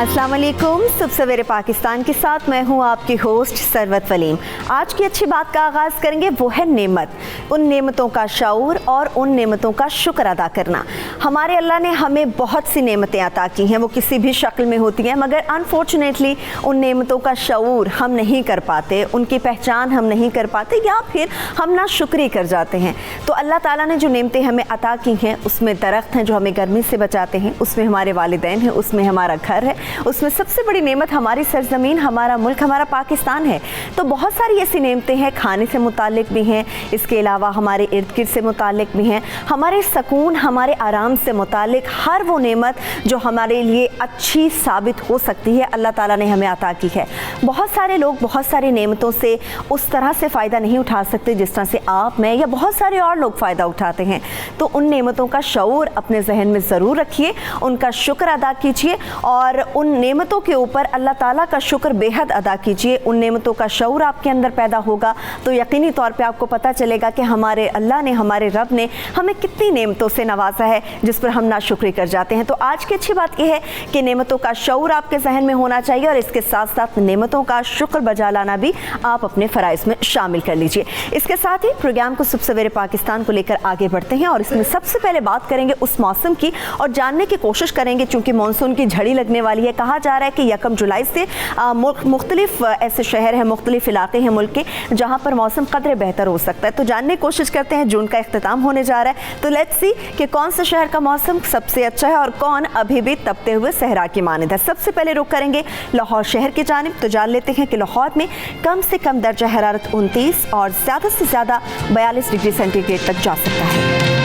अस्सलाम वालेकुम। सुबह सवेरे पाकिस्तान के साथ मैं हूं आपकी होस्ट सरवत वलीम। आज की अच्छी बात का आगाज़ करेंगे, वो है नेमत, उन नेमतों का शऊर और उन नेमतों का शुक्र अदा करना। हमारे अल्लाह ने हमें बहुत सी नेमतें अता की हैं, वो किसी भी शक्ल में होती हैं, मगर अनफॉर्चुनेटली उन नेमतों का शऊर हम नहीं कर पाते, उनकी पहचान हम नहीं कर पाते, या फिर हम ना शुक्री कर जाते हैं। तो अल्लाह ताला ने जो नेमतें हमें अता की हैं, उसमें दरख्त हैं जो हमें गर्मी से बचाते हैं, उसमें हमारे वालिदैन हैं, उसमें हमारा घर है, उसमें सबसे बड़ी नेमत हमारी सरजमीन, हमारा मुल्क, हमारा पाकिस्तान है। तो बहुत सारी ऐसी नेमतें हैं, खाने से मुतालिक भी हैं, इसके अलावा हमारे इर्द गिर्द से मुतालिक भी हैं, हमारे सुकून, हमारे आराम से मुतालिक हर वो नेमत जो हमारे लिए अच्छी साबित हो सकती है, अल्लाह ताला ने हमें अता की है। बहुत सारे लोग बहुत सारी नेमतों से उस तरह से फ़ायदा नहीं उठा सकते जिस तरह से आप, मैं या बहुत सारे और लोग फ़ायदा उठाते हैं। तो उन नेमतों का शऊर अपने जहन में ज़रूर रखिए, उनका शुक्र अदा कीजिए और उन नेमतों के ऊपर अल्लाह ताला का शुक्र बेहद अदा कीजिए। उन नेमतों का शऊर आपके अंदर पैदा होगा तो यकीनी तौर पे आपको पता चलेगा कि हमारे अल्लाह ने, हमारे रब ने हमें कितनी नेमतों से नवाजा है जिस पर हम नाशुक्री कर जाते हैं। तो आज की अच्छी बात यह है कि नेमतों का शऊर आपके जहन में होना चाहिए और इसके साथ साथ नेमतों का शुक्र बजा लाना भी आप अपने फ़राइज़ में शामिल कर लीजिए। इसके साथ ही प्रोग्राम को सुबह सवेरे पाकिस्तान को लेकर आगे बढ़ते हैं और इसमें सबसे पहले बात करेंगे उस मौसम की और जानने की कोशिश करेंगे, चूँकि मानसून की झड़ी लगने वाली है। कहा जा रहा है कि 1 जुलाई से मुख्तलिफ ऐसे शहर हैं, मुख्तलिफ इलाके हैं मुल्क के जहाँ पर मौसम कदरे बेहतर हो सकता है। तो जानने की कोशिश करते हैं, जून का इख्तिताम होने जा रहा है, तो लेट्स सी कि कौन से शहर का मौसम सबसे अच्छा है और कौन अभी भी तपते हुए सहरा की मानद है। सबसे पहले रुख करेंगे लाहौर शहर की जानिब। तो जान लेते हैं कि लाहौर में कम से कम दर्जा हरारत 29 और ज़्यादा से ज़्यादा 42 डिग्री सेंटीग्रेड तक जा सकता है।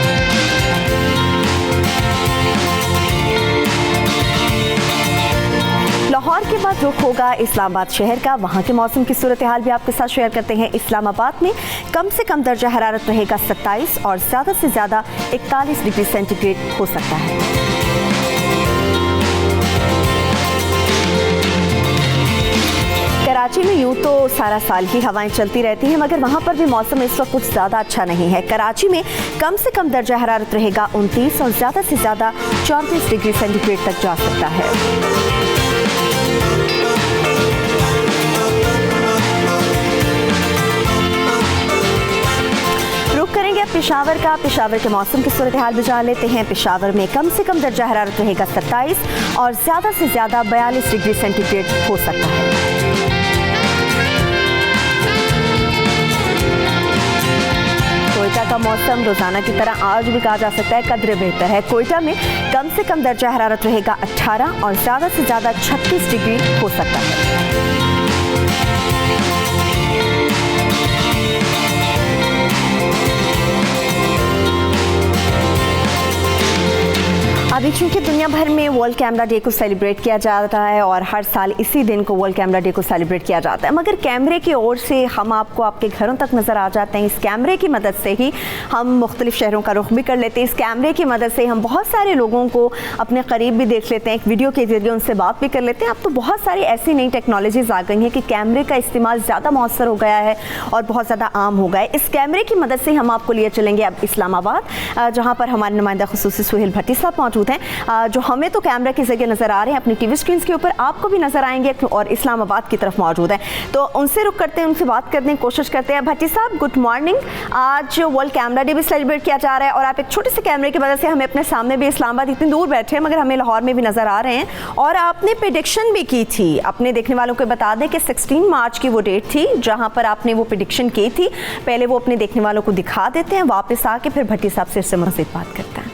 लाहौर के बाद रुख होगा इस्लामाबाद शहर का। वहाँ के मौसम की सूरत हाल भी आपके साथ शेयर करते हैं। इस्लामाबाद में कम से कम दर्जा हरारत रहेगा 27 और ज़्यादा से ज़्यादा 41 डिग्री सेंटीग्रेड हो सकता है। कराची में यूँ तो सारा साल ही हवाएं चलती रहती हैं, मगर वहाँ पर भी मौसम इस वक्त कुछ ज़्यादा अच्छा नहीं है। कराची में कम से कम दर्जा हरारत रहेगा 29 और ज़्यादा से ज़्यादा 34 डिग्री सेंटीग्रेड तक जा सकता है। करेंगे अब पेशावर का। पेशावर के मौसम की सूरत हाल भी जान लेते हैं। पेशावर में कम से कम दर्जा हरारत रहेगा 27 और ज़्यादा से ज़्यादा 42 डिग्री सेंटीग्रेड हो सकता है। कोयटा का मौसम रोज़ाना की तरह आज भी कहा जा सकता है कदरे बेहतर है। कोयटा में कम से कम दर्जा हरारत रहेगा 18 और ज़्यादा से ज़्यादा 36 डिग्री हो सकता है। अभी चूँकि दुनिया भर में वर्ल्ड कैमरा डे को सेलिब्रेट किया जा रहा है और हर साल इसी दिन को वर्ल्ड कैमरा डे को सेलिब्रेट किया जाता है, मगर कैमरे की ओर से हम आपको आपके घरों तक नज़र आ जाते हैं। इस कैमरे की मदद से ही हम मुख्तलिफ शहरों का रुख भी कर लेते हैं। इस कैमरे की मदद से हम बहुत सारे लोगों को अपने करीब भी देख लेते हैं, एक वीडियो के जरिए उनसे बात भी कर लेते हैं। अब तो बहुत सारी ऐसी नई टेक्नोलॉजीज़ आ गई हैं कि कैमरे का इस्तेमाल ज़्यादा मौसर हो गया है और बहुत ज़्यादा आम हो गया है। इस कैमरे की मदद से हम आपको लिए चलेंगे अब इस्लामाबाद, जहाँ पर हमारे नुमाइंदा खुसूसी सुहेल भट्टी साहब मौजूद हैं, जो हमें तो कैमरा के जरिए नज़र आ रहे हैं, अपनी टीवी स्क्रीन के ऊपर आपको भी नज़र आएंगे और इस्लामाबाद की तरफ मौजूद हैं। तो उनसे रुक करते हैं, उनसे बात करने की कोशिश करते हैं। भट्टी साहब, गुड मॉर्निंग। आज वर्ल्ड कैमरा डे भी सेलिब्रेट किया जा रहा है और आप एक छोटे से कैमरे की वजह से हमें अपने सामने भी, इस्लामाबाद इतनी दूर बैठे हैं मगर हमें लाहौर में भी नज़र आ रहे हैं, और आपने प्रेडिक्शन भी की थी। अपने देखने वालों को बता दें कि 16 मार्च की वो डेट थी जहाँ पर आपने वो प्रेडिक्शन की थी। पहले वो अपने देखने वालों को दिखा देते हैं, वापस आके फिर भट्टी साहब से इससे मज़ीद बात करते हैं।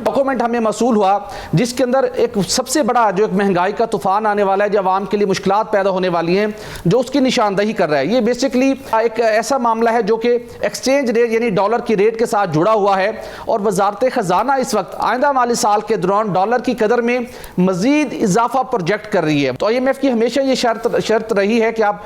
डॉक्यूमेंट हमें मसूल हुआ जिसके अंदर एक सबसे बड़ा जो एक महंगाई का तूफान आने वाला है, जो आवाम के लिए मुश्किलात पैदा होने वाली हैं, जो उसकी निशानदही कर रहा है। ये बेसिकली एक ऐसा मामला है जो कि एक्सचेंज रेट यानी डॉलर की रेट के साथ जुड़ा हुआ है और वजारत ख़जाना इस वक्त आइंदा माली साल के दौरान डॉलर की कदर में मज़ीद इजाफा प्रोजेक्ट कर रही है। तो IMF की हमेशा ये शर्त रही है कि आप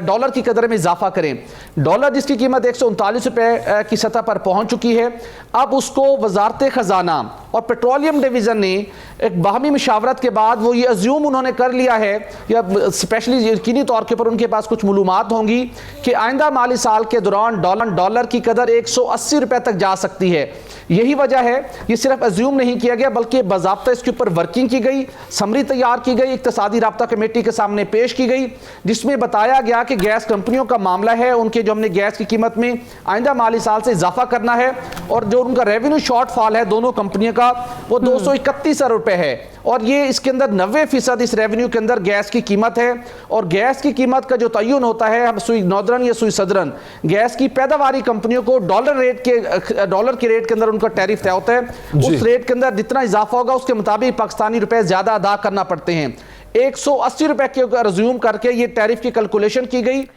डॉलर की कदर में इजाफा करें। डॉलर जिसकी कीमत 139 रुपये की सतह पर पहुँच चुकी है, अब उसको वजारत ख़जाना और पेट्रोलियम डिवीज़न ने एक बाहमी मुशावरत के बाद वो ये अज्यूम उन्होंने कर लिया है, या स्पेशली यकीनी तौर के पर उनके पास कुछ मालूमात होंगी कि आइंदा माली साल के दौरान डॉलर की कदर 180 रुपए तक जा सकती है। यही वजह है, ये सिर्फ अज्यूम नहीं किया गया बल्कि बाज़ाब्ता इसके ऊपर वर्किंग की गई, समरी तैयार की गई, इक्तिसादी राब्ता कमेटी के सामने पेश की गई, जिसमें बताया गया कि गैस कंपनियों का मामला है, उनके जो हमने गैस की कीमत में आइंदा माली साल से इजाफा करना है, और जो उनका रेवेन्यू शॉर्टफॉल है दोनों कंपनियों का वो 231 अरब रुपए है, और ये इसके अंदर 90% इस रेवेन्यू के अंदर गैस की कीमत है। और गैस की कीमत का जो तयन होता है सुई नॉर्दर्न या सुई सदर्न गैस की पैदावारी कंपनियों को डॉलर के रेट के अंदर उनका टैरिफ तय होता है, उस रेट के अंदर जितना इजाफा होगा उसके मुताबिक पाकिस्तानी रुपए ज्यादा अदा करना पड़ते हैं। 180 रुपए के रिज्यूम करके ये टैरिफ की कैलकुलेशन की गई।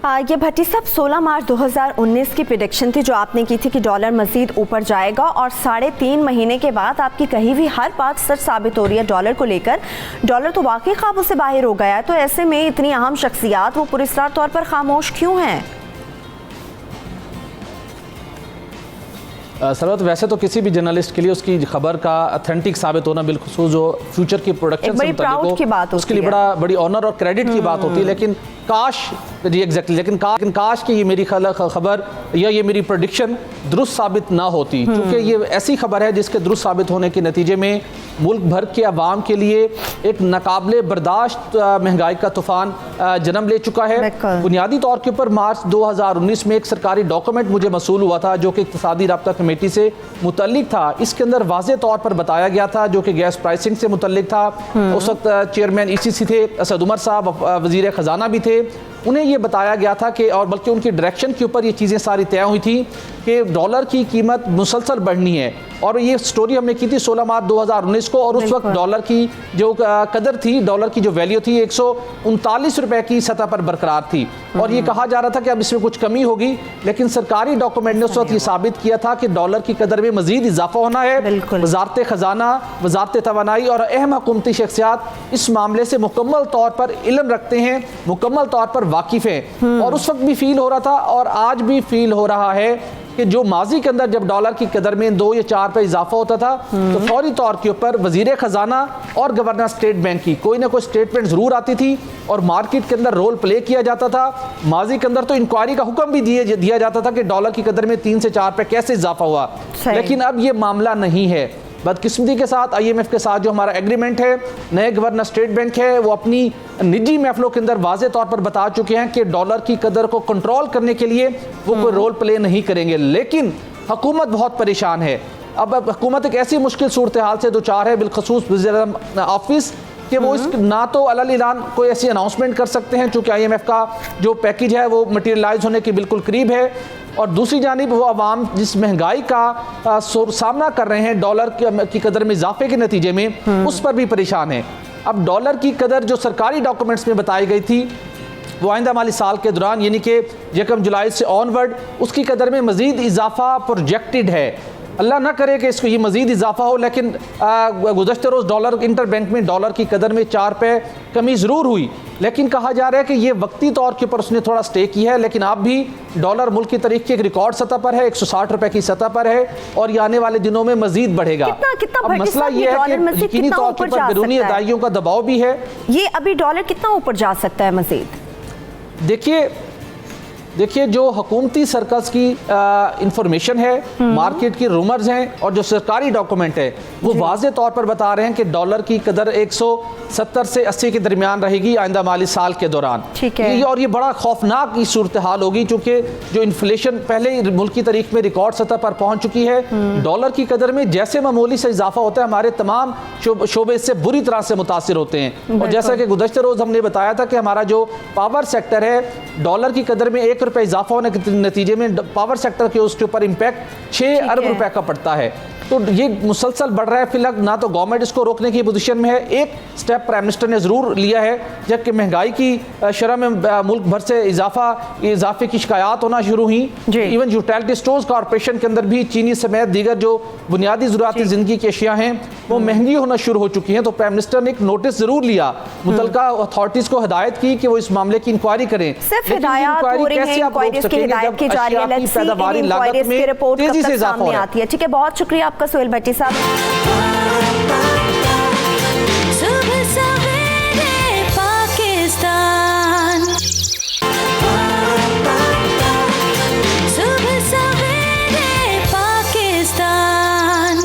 ये भट्टी साहब 16 मार्च 2019 की प्रेडिक्शन थी जो आपने की थी कि डॉलर मजीद ऊपर जाएगा, और 3.5 महीने के बाद आपकी कही हुई हर बात सच साबित हो रही है डॉलर को लेकर। डॉलर तो वाकई काबू से बाहर हो गया है, तो ऐसे में इतनी अहम शख्सियात वो पुरस्कार तौर पर खामोश क्यों हैं? सरवत, वैसे तो किसी भी जर्नलिस्ट के लिए उसकी खबर का ऑथेंटिक साबित होना बिल्खुसूस जो फ्यूचर की प्रोडक्शन से की बात उसके लिए बड़ी ऑनर और क्रेडिट की बात होती है, लेकिन काश कि ये मेरी खबर या ये मेरी प्रेडिक्शन दुरुस्त साबित ना होती, क्योंकि ये ऐसी खबर है जिसके दुरुस्त साबित होने के नतीजे में मुल्क भर के अवाम के लिए एक नाकाबिले बर्दाश्त महंगाई का तूफान जन्म ले चुका है। बुनियादी तौर के ऊपर मार्च 2019 में एक सरकारी डॉक्यूमेंट मुझे मसूल हुआ था जो कि इक्तिसादी राब्ता कमेटी से मुतल्लिक था। इसके अंदर वाज़े तौर पर बताया गया था, जो कि गैस प्राइसिंग से मुतल्लिक था। उस वक्त चेयरमैन ECC थे असद उमर साहब, वज़ीर ख़जाना भी थे। उन्हें ये बताया गया था कि, और बल्कि उनकी डायरेक्शन के ऊपर ये चीज़ें सारी तय हुई थी कि डॉलर की कीमत मुसलसल बढ़नी है, और ये स्टोरी हमने की थी 16 मार्च 2019 को, और उस वक्त डॉलर की जो कदर थी, डॉलर की जो वैल्यू थी 139 रुपए की सतह पर बरकरार थी, और ये कहा जा रहा था कि अब इसमें कुछ कमी होगी, लेकिन सरकारी डॉक्यूमेंट ने उस वक्त ये साबित किया था कि डॉलर की कदर में मजीद इजाफा होना है। वजारत ख़जाना, वजारत तवानाई और अहम हुकूमती शख्सियात इस मामले से मुकम्मल तौर पर इल्म रखते हैं, मुकम्मल तौर पर वाकिफ है, और उस वक्त भी फील हो रहा था और आज भी फील हो रहा है कि जो माजी के अंदर जब डॉलर की कदर में 2 या 4 पे इजाफा होता था तो फौरी तौर के ऊपर वजीर खजाना और गवर्नर स्टेट बैंक की कोई ना कोई स्टेटमेंट जरूर आती थी और मार्केट के अंदर रोल प्ले किया जाता था। माजी के अंदर तो इंक्वायरी का हुक्म भी दिया जाता था कि डॉलर की कदर में 3 से 4 पे कैसे इजाफा हुआ, लेकिन अब ये मामला नहीं है। बदकिस्मती के साथ IMF के साथ जो हमारा एग्रीमेंट है, नए गवर्नर स्टेट बैंक है, वो अपनी निजी महफलों के अंदर वाज़े तौर पर बता चुके हैं कि डॉलर की कदर को कंट्रोल करने के लिए वो कोई रोल प्ले नहीं करेंगे। लेकिन हुकूमत बहुत परेशान है। अब हुकूमत एक ऐसी मुश्किल सूरत हाल से दो चार है, बिलखसूस वज़ीर ऑफिस, कि वो इस ना तो अलल ऐलान कोई ऐसी अनाउंसमेंट कर सकते हैं चूँकि IMF का जो पैकेज है वो मटीरियलाइज होने के बिल्कुल करीब है, और दूसरी जानिब वो अवाम जिस महंगाई का सामना कर रहे हैं डॉलर की कदर में इजाफे के नतीजे में, उस पर भी परेशान है। अब डॉलर की कदर जो सरकारी डॉक्यूमेंट्स में बताई गई थी वो आइंदा माली साल के दौरान यानी कि 1 जुलाई से ऑनवर्ड उसकी कदर में मज़ीद इजाफा प्रोजेक्टेड है। अल्लाह ना करे कि इसको ये मज़ीद इजाफा हो, लेकिन गुज़श्ते रोज़ डॉलर इंटर बैंक में डॉलर की कदर में 4 पे कमी ज़रूर हुई, लेकिन कहा जा रहा है कि ये वक्ती तौर के ऊपर उसने थोड़ा स्टे किया है, लेकिन अब भी डॉलर मुल्क की तारीख की एक रिकॉर्ड सतह पर है, 160 रुपए की सतह पर है, और ये आने वाले दिनों में मज़ीद बढ़ेगा। कितना मसला ये है कि यकीनी तौर के ऊपर बैरूनी अदाइयों का दबाव भी है। ये अभी डॉलर कितना ऊपर जा सकता है मज़ीद? देखिए जो हुकूमती सर्कल्स की इंफॉर्मेशन है, मार्केट की रूमर्स हैं, और जो सरकारी डॉक्यूमेंट है वो वाज़े तौर पर बता रहे हैं कि डॉलर की कदर 170 से 80 के दरमियान रहेगी आइंदा माली साल के दौरान। ठीक है। और ये बड़ा खौफनाक की सूरत हाल होगी, क्योंकि जो इन्फ्लेशन पहले ही मुल्क की तारीख में रिकॉर्ड सतह पर पहुंच चुकी है। डॉलर की कदर में जैसे मामूली से इजाफा होता है, हमारे तमाम शोबे इससे बुरी तरह से मुतासिर होते हैं। और जैसा कि गुज़श्ते रोज़ हमने बताया था कि हमारा जो पावर सेक्टर है, डॉलर की कदर में 1 रुपये इजाफा होने के नतीजे में पावर सेक्टर के उसके ऊपर इम्पैक्ट 6 अरब रुपए का पड़ता है। तो ये मुसलसल बढ़ रहा है। फिलहाल ना तो गवर्नमेंट इसको रोकने की पोजीशन में है, एक स्टेप प्राइम मिनिस्टर ने ज़रूर लिया है, जबकि महंगाई की शरह में मुल्क भर से इजाफे की शिकायत होना शुरू हुई। इवन यूटिलिटी स्टोर्स कॉर्पोरेशन के अंदर भी चीनी समेत दीगर जो बुनियादी ज़रूरत ज़िंदगी की अशिया हैं वो महंगी होना शुरू हो चुकी हैं। तो प्राइम मिनिस्टर ने एक नोटिस ज़रूर लिया, मुतलका अथॉरिटीज़ को हिदायत की कि वो इस मामले की इंक्वायरी करें। पैदावारी लागत में तेजी से इजाफा हो रहा है। ठीक है, बहुत शुक्रिया आपका सोहेल भट्टी साहब। सुबह सवेरे पाकिस्तान, सुबह सवेरे पाकिस्तान।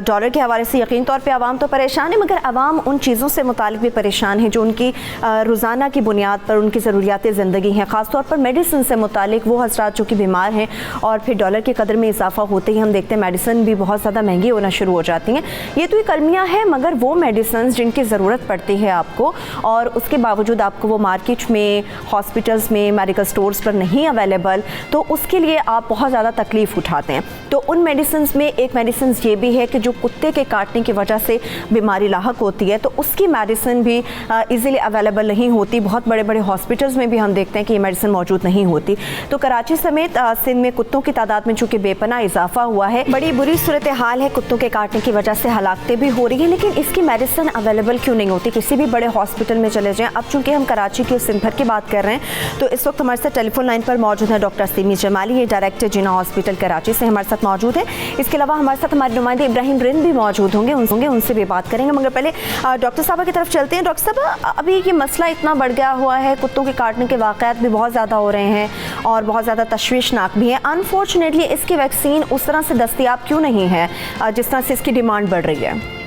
डॉलर के हवाले से यकीन तौर पे आवाम तो परेशान है, मगर आवाम उन चीज़ों से मुतालिक भी परेशान है जो उनकी रोज़ाना की बुनियाद पर उनकी ज़रूरियात ज़िंदगी हैं। ख़ासतौर पर मेडिसिन से मुतालिक वो हजरात जो कि बीमार हैं और फिर डॉलर के कदर में इजाफा होते ही हम देखते हैं मेडिसिन भी बहुत ज़्यादा महंगी होना शुरू हो जाती हैं। ये तो एक अलमिया है, मगर वो मेडिसिन जिनकी ज़रूरत पड़ती है आपको और उसके बावजूद आपको वो मार्केट में, हॉस्पिटल्स में, मेडिकल स्टोर्स पर नहीं अवेलेबल, तो उसके लिए आप बहुत ज़्यादा तकलीफ़ उठाते हैं। तो उन मेडिसिन में एक मेडिसिन ये भी है कि जो कुत्ते के काटने की वजह से बीमारी लाहक होती है, तो उसकी मेडिसिन भी इजीली अवेलेबल नहीं होती। बहुत बड़े बड़े हॉस्पिटल्स में भी हम देखते हैं कि ये मेडिसिन मौजूद नहीं होती। तो कराची समेत सिंध में कुत्तों की तादाद में चूँकि बेपनाह इजाफा हुआ है, बड़ी बुरी सूरत हाल है, कुत्तों के काटने की वजह से हलाकतें भी हो रही हैं, लेकिन इसकी मेडिसिन अवेलेबल क्यों नहीं होती? किसी भी बड़े हॉस्पिटल में चले जाएँ। अब चूँकि हम कराची की सिंध भर की बात कर रहे हैं, तो इस वक्त हमारे साथ टेलीफोन लाइन पर मौजूद है डॉक्टर सिमी जमाली, ये डायरेक्टर जिना हॉस्पिटल कराची से हमारे साथ मौजूद है। इसके अलावा हमारे साथ हमारे नुमाइंदे इब्राहिम रिंद भी मौजूद होंगे, उनसे भी बात करेंगे। मगर पहले डॉक्टर साहब की तरफ चलते हैं। डॉक्टर साहब, अभी ये मसला इतना बढ़ गया हुआ है, कुत्तों के काटने के वाक़यात भी बहुत ज़्यादा हो रहे हैं और बहुत ज़्यादा तशवीशनाक भी हैं। अनफॉर्चुनेटली इसकी वैक्सीन उस तरह से दस्तयाब क्यों नहीं है जिस तरह से इसकी डिमांड बढ़ रही है?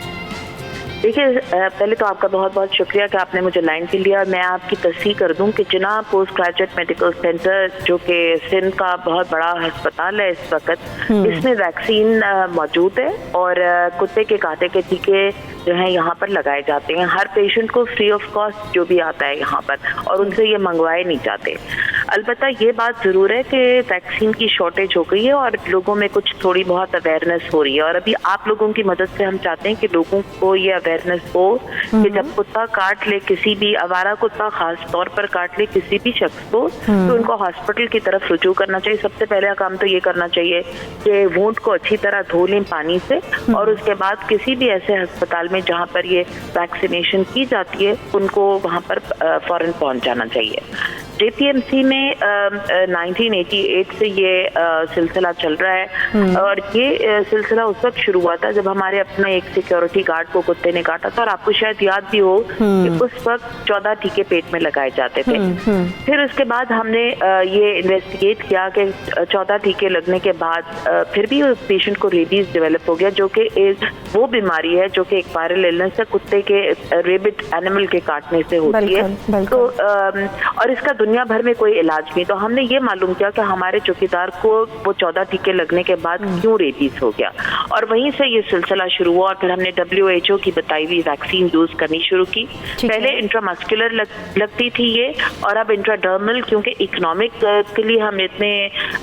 देखिए, पहले तो आपका बहुत बहुत शुक्रिया कि आपने मुझे लाइन पे लिया। मैं आपकी तस्दीक कर दूं कि जिना पोस्ट ग्रेजुएट मेडिकल सेंटर, जो कि सिंध का बहुत बड़ा अस्पताल है इस वक्त, इसमें वैक्सीन मौजूद है और कुत्ते के कांटे के टीके जो हैं यहाँ पर लगाए जाते हैं हर पेशेंट को फ्री ऑफ कॉस्ट जो भी आता है यहाँ पर, और उनसे ये मंगवाए नहीं जाते। अलबत्ता ये बात ज़रूर है कि वैक्सीन की शॉर्टेज हो गई है और लोगों में कुछ थोड़ी बहुत अवेयरनेस हो रही है, और अभी आप लोगों की मदद से हम चाहते हैं कि लोगों को ये अवेयरनेस हो कि जब कुत्ता काट ले, किसी भी आवारा कुत्ता खास तौर पर काट ले किसी भी शख्स को, तो उनको हॉस्पिटल की तरफ रुजू करना चाहिए। सबसे पहले काम तो ये करना चाहिए कि वुंड को अच्छी तरह धो लें पानी से, और उसके बाद किसी भी ऐसे अस्पताल में जहाँ पर ये वैक्सीनेशन की जाती है उनको वहाँ पर फौरन पहुँच जाना चाहिए। JPMC में 1988 से ये सिलसिला चल रहा है, और ये सिलसिला उस वक्त शुरू हुआ था जब हमारे अपने एक सिक्योरिटी गार्ड को कुत्ते ने काटा था, और आपको शायद याद भी हो कि उस वक्त 14 टीके पेट में लगाए जाते थे। फिर उसके बाद हमने ये इन्वेस्टिगेट किया कि 14 टीके लगने के बाद फिर भी उस पेशेंट को रेबीज डेवलप हो गया, जो कि वो बीमारी है जो कि एक वायरल इलनेस है, कुत्ते के रेबिट एनिमल के काटने से होती है। तो और इसका दुनिया भर में कोई इलाज नहीं। तो हमने ये मालूम किया कि हमारे चौकीदार को वो 14 टीके लगने के बाद क्यों रेबीज हो गया, और वहीं से ये सिलसिला शुरू हुआ। और फिर हमने WHO की बताई हुई वैक्सीन यूज करनी शुरू की। पहले इंट्रामस्कुलर लगती थी ये, और अब इंट्राडर्मल, क्योंकि इकोनॉमिक के लिए हम इतने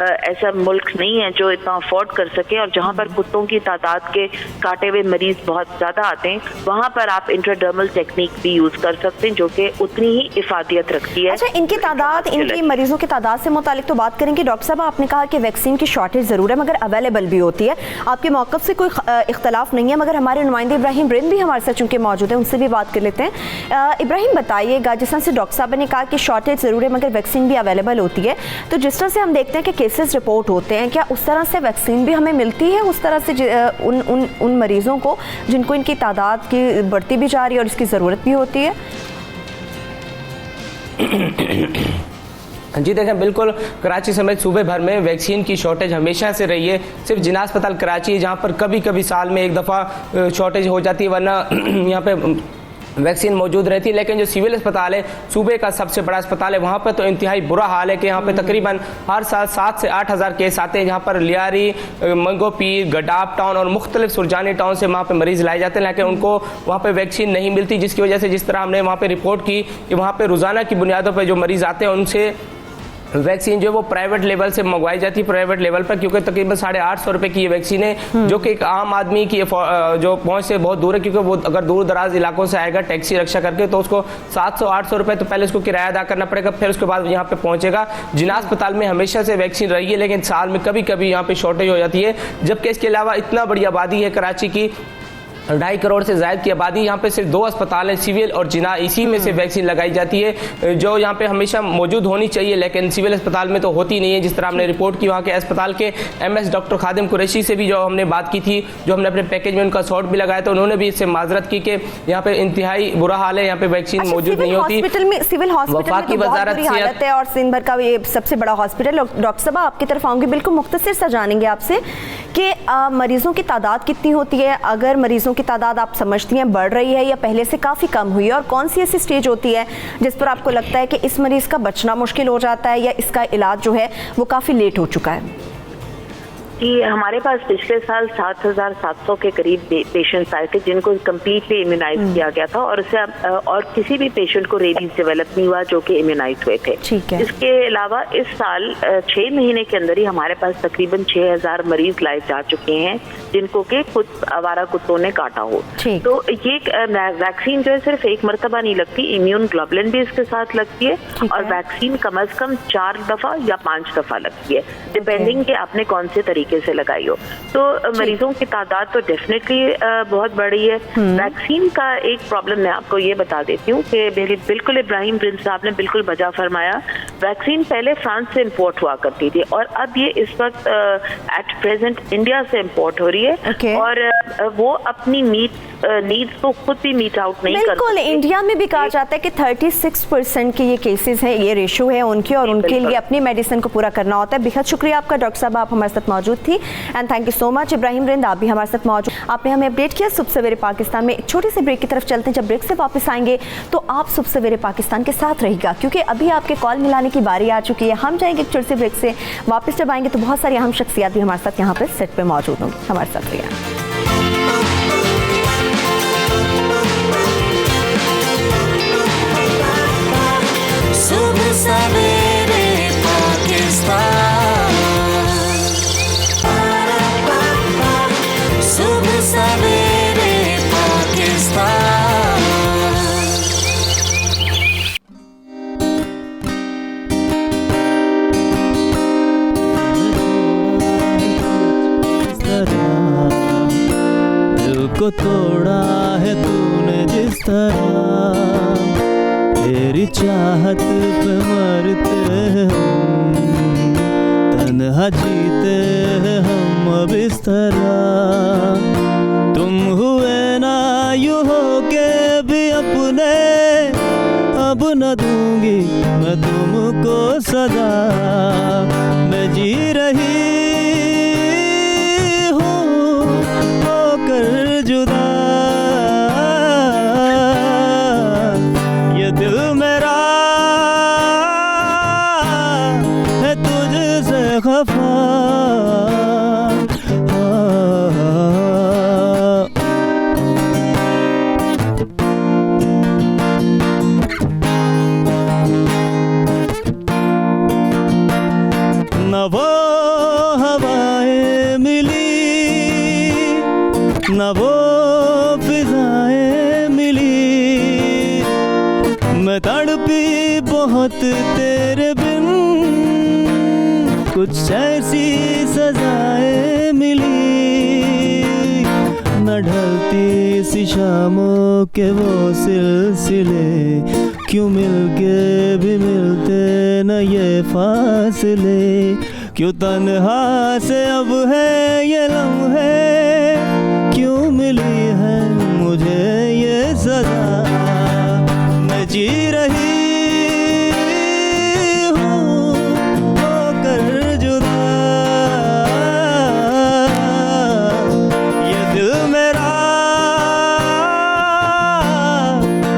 ऐसा मुल्क नहीं है जो इतना अफोर्ड कर सके, और जहाँ पर कुत्तों की तादाद के काटे हुए मरीज बहुत ज्यादा आते हैं, वहाँ पर आप इंट्राडर्मल टेक्निक भी यूज कर सकते हैं, जो कि उतनी ही इफादियत रखती है। अच्छा, इनकी तादाद, इनकी मरीजों की तादाद से मुतालिक तो बात करेंगे। डॉक्टर साहब, आपने कहा कि वैक्सीन की शॉर्टेज ज़रूर है मगर अवेलेबल भी होती है, आपके मौक़िफ़ से कोई इख्तलाफ नहीं है, मगर हमारे नुमाइंदे इब्राहिम रिंद भी हमारे साथ चूँकि मौजूद है, उनसे भी बात कर लेते हैं। इब्राहिम, बताइएगा, जिस तरह से डॉक्टर साहब ने कहा कि शॉर्टेज ज़रूर है मगर वैक्सीन भी अवेलेबल होती है, तो जिस तरह से हम देखते हैं कि केसेस रिपोर्ट होते हैं, क्या उस तरह से वैक्सीन भी हमें मिलती है उस तरह से उन मरीज़ों को जिनको इनकी तादाद की बढ़ती भी जा रही है और इसकी ज़रूरत भी होती है? जी देखें, बिल्कुल कराची समेत सूबे भर में वैक्सीन की शॉर्टेज हमेशा से रही है। सिर्फ जिना अस्पताल कराची है जहाँ पर कभी कभी साल में एक दफ़ा शॉर्टेज हो जाती है, वरना यहाँ पे वैक्सीन मौजूद रहती है। लेकिन जो सिविल अस्पताल है, सूबे का सबसे बड़ा अस्पताल है, वहाँ पर तो इंतहाई बुरा हाल है कि यहाँ पे तकरीबन हर साल 7 से 8 हज़ार केस आते हैं, जहाँ पर लियारी, मंगोपीर, गडाप टाउन और मुख्तलिफ सुरजानी टाउन से वहाँ पे मरीज़ लाए जाते हैं, लेकिन उनको वहाँ पे वैक्सीन नहीं मिलती, जिसकी वजह से जिस तरह हमने वहाँ पे रिपोर्ट की कि वहाँ पे रोज़ाना की बुनियादों पर जो मरीज़ आते हैं उनसे वैक्सीन जो है वो प्राइवेट लेवल से मंगवाई जाती है, प्राइवेट लेवल पर, क्योंकि तकरीबन 850 रुपये की ये वैक्सीन है, जो कि एक आम आदमी की जो पहुंच से बहुत दूर है, क्योंकि वो अगर दूर दराज इलाकों से आएगा टैक्सी रिक्शा करके तो उसको 700-800 रुपये तो पहले उसको किराया अदा करना पड़ेगा, फिर उसके बाद यहाँ पे पहुंचेगा। जिना अस्पताल में हमेशा से वैक्सीन रही है, लेकिन साल में कभी कभी यहाँ पे शॉर्टेज हो जाती है, जबकि इसके अलावा इतना बड़ी आबादी है कराची की 2.5 करोड़ से ज़्यादा की आबादी, यहाँ पे सिर्फ 2 अस्पताल हैं, सिविल और जिना, इसी में से वैक्सीन लगाई जाती है जो यहाँ पे हमेशा मौजूद होनी चाहिए, लेकिन सिविल अस्पताल में तो होती नहीं है। जिस तरह हमने रिपोर्ट की वहाँ के अस्पताल के MS डॉक्टर खादिम कुरैशी से भी जो हमने बात की थी, जो हमने अपने पैकेज में उनका शॉट भी लगाया था, उन्होंने भी इससे माजरत की कि यहाँ पे इंतहाई बुरा हाल है, यहाँ पे वैक्सीन मौजूद नहीं होती। सिविल हॉस्पिटल में तो बहुत बुरी हालत है और सिंध भर का ये सबसे बड़ा हॉस्पिटल। डॉक्टर साहब आपकी तरफ आऊंगी, बिल्कुल मुख्तसर सा जानेंगे आपसे कि मरीजों की तादाद कितनी होती है, अगर मरीजों की तादाद आप समझती हैं बढ़ रही है या पहले से काफ़ी कम हुई है, और कौन सी ऐसी स्टेज होती है जिस पर आपको लगता है कि इस मरीज़ का बचना मुश्किल हो जाता है या इसका इलाज जो है वो काफ़ी लेट हो चुका है? कि हमारे पास पिछले साल 7,700 के करीब पेशेंट्स आए थे जिनको कम्प्लीटली इम्यूनाइज किया गया था, और उससे और किसी भी पेशेंट को रेबीज डेवलप नहीं हुआ जो कि इम्यूनाइज हुए थे। ठीक है। इसके अलावा इस साल 6 महीने के अंदर ही हमारे पास तकरीबन 6,000 मरीज लाए जा चुके हैं जिनको के कुछ आवारा कुत्तों ने काटा हो। तो ये वैक्सीन जो है सिर्फ एक मरतबा नहीं लगती, इम्यून ग्लोबुलिन भी इसके साथ लगती है, और वैक्सीन कम अज कम 4 दफा या 5 दफा लगती है, डिपेंडिंग के आपने कौन से तरीके से लगाई हो। तो मरीजों की तादाद तो डेफिनेटली बहुत बड़ी है। वैक्सीन का एक प्रॉब्लम मैं आपको ये बता देती हूँ कि बिल्कुल इब्राहिम प्रिंस साहब ने बिल्कुल बजा फरमाया, वैक्सीन पहले फ्रांस से इंपोर्ट हुआ करती थी और अब ये इस वक्त एट प्रेजेंट इंडिया से इंपोर्ट हो रही है, और वो अपनी नीड्स को खुद भी मीट आउट नहीं कर सकती। बिल्कुल, इंडिया में भी कहा जाता है कि 36% के ये केसेस हैं, ये रेशो है उनकी, और उनके लिए अपनी मेडिसिन को पूरा करना होता है। बेहद शुक्रिया आपका डॉक्टर साहब, आप हमारे साथ मौजूद थी, and thank you so much. Ibrahim Rind, आप भी हमारे साथ मौजूद, आपने हमें अपडेट किया सुबह सवेरे पाकिस्तान में। एक छोटे से ब्रेक की तरफ चलते हैं, जब ब्रेक से वापस आएंगे तो आप सुबह सवेरे पाकिस्तान के साथ रहेगा, क्योंकि अभी आपके कॉल मिलाने की बारी आ चुकी है। हम जाएंगे एक छोटे से ब्रेक से, वापस जब आएंगे तो बहुत सारी अहम शख्सियात भी हमारे साथ यहाँ पर सेट पे मौजूद होंगी। हमारे साथ रहिए। सुबह सवेरे पाकिस्तान, सुबह सवेरे पाकिस्तान। दिल को तोड़ा है तूने जिस तरह, तेरी चाहत पे मरते हम, तन्हा जीते हैं हम अब इस तरह। तुम हुए ना यूं हो के भी अपने, अब न दूंगी मैं तुमको सदा। मैं जी रही हूँ होकर जुदा, दिल मेरा है तुझसे खफा। न वो हवाएं मिली, न वो फिजाएं मिली, मैं तड़पी बहुत तेरे बिन, कुछ ऐसी सजाएं मिली, न ढलती सी शामों के वो सिलसिले, क्यों मिलके भी मिलते न ये फासले, क्यों तन्हा से अब है ये लम्हे, क्यों मिली है मुझे ये सजा। मैं जी रही हूँ होकर जुदा, ये दिल मेरा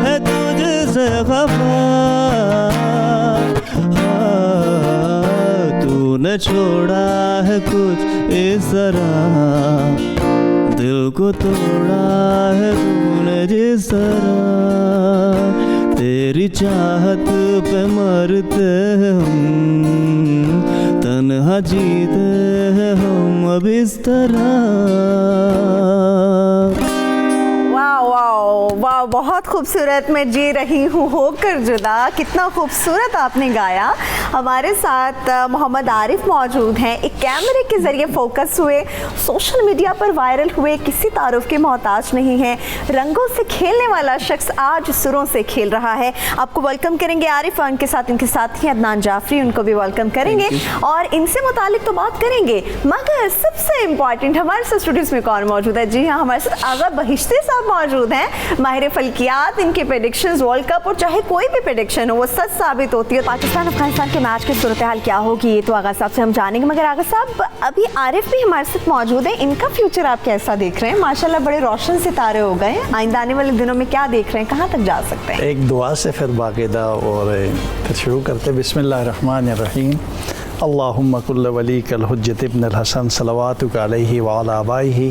है तुझसे खफा। तूने छोड़ा है कुछ इस तरह, दिल को तोड़ा है तूने जिस तरह, तेरी चाहत पे मरते हम, तन्हा जीते हैं हम अब इस तरह। वाह वाह वाह बहुत खूबसूरत मैं जी रही हूँ होकर जुदा, कितना खूबसूरत आपने गाया। हमारे साथ मोहम्मद आरिफ मौजूद हैं, एक कैमरे के ज़रिए फोकस हुए, सोशल मीडिया पर वायरल हुए, किसी तारुफ के मोहताज नहीं है, रंगों से खेलने वाला शख्स आज सुरों से खेल रहा है। आपको वेलकम करेंगे आरिफ, और इनके साथ ही अदनान जाफरी, उनको भी वेलकम करेंगे और इनसे मुतालिक तो बात करेंगे। मगर सबसे इम्पॉर्टेंट हमारे साथ स्टूडियोज में कौन मौजूद है? जी हाँ, हमारे साथ आगा बहिश्ते साहब मौजूद हैं, माहिर फल्कियात। इनके प्रेडिक्शंस वर्ल्ड कप और चाहे कोई भी प्रेडिक्शन हो वो सच साबित होती है। पाकिस्तान अफगानिस्तान के मैच की सूरत हाल क्या होगी ये तो आगा साहब से हम जानेंगे। मगर आगा साहब, अभी आरिफ भी हमारे साथ मौजूद है, इनका फ्यूचर आप कैसा देख रहे हैं? माशाल्लाह बड़े रोशन सितारे हो गए, आइंदा आने वाले दिनों में क्या देख रहे हैं, कहाँ तक जा सकते हैं? एक दुआ से फिर बाकायदा और फिर शुरू करते। बिस्मिल्लाहिर्रहमानिर्रहीम। अल्लाहुम्मा कुल्ल वलीकल हुज्जत इब्न अल-हसन सलवातुक अलैहि व अला आबाइहि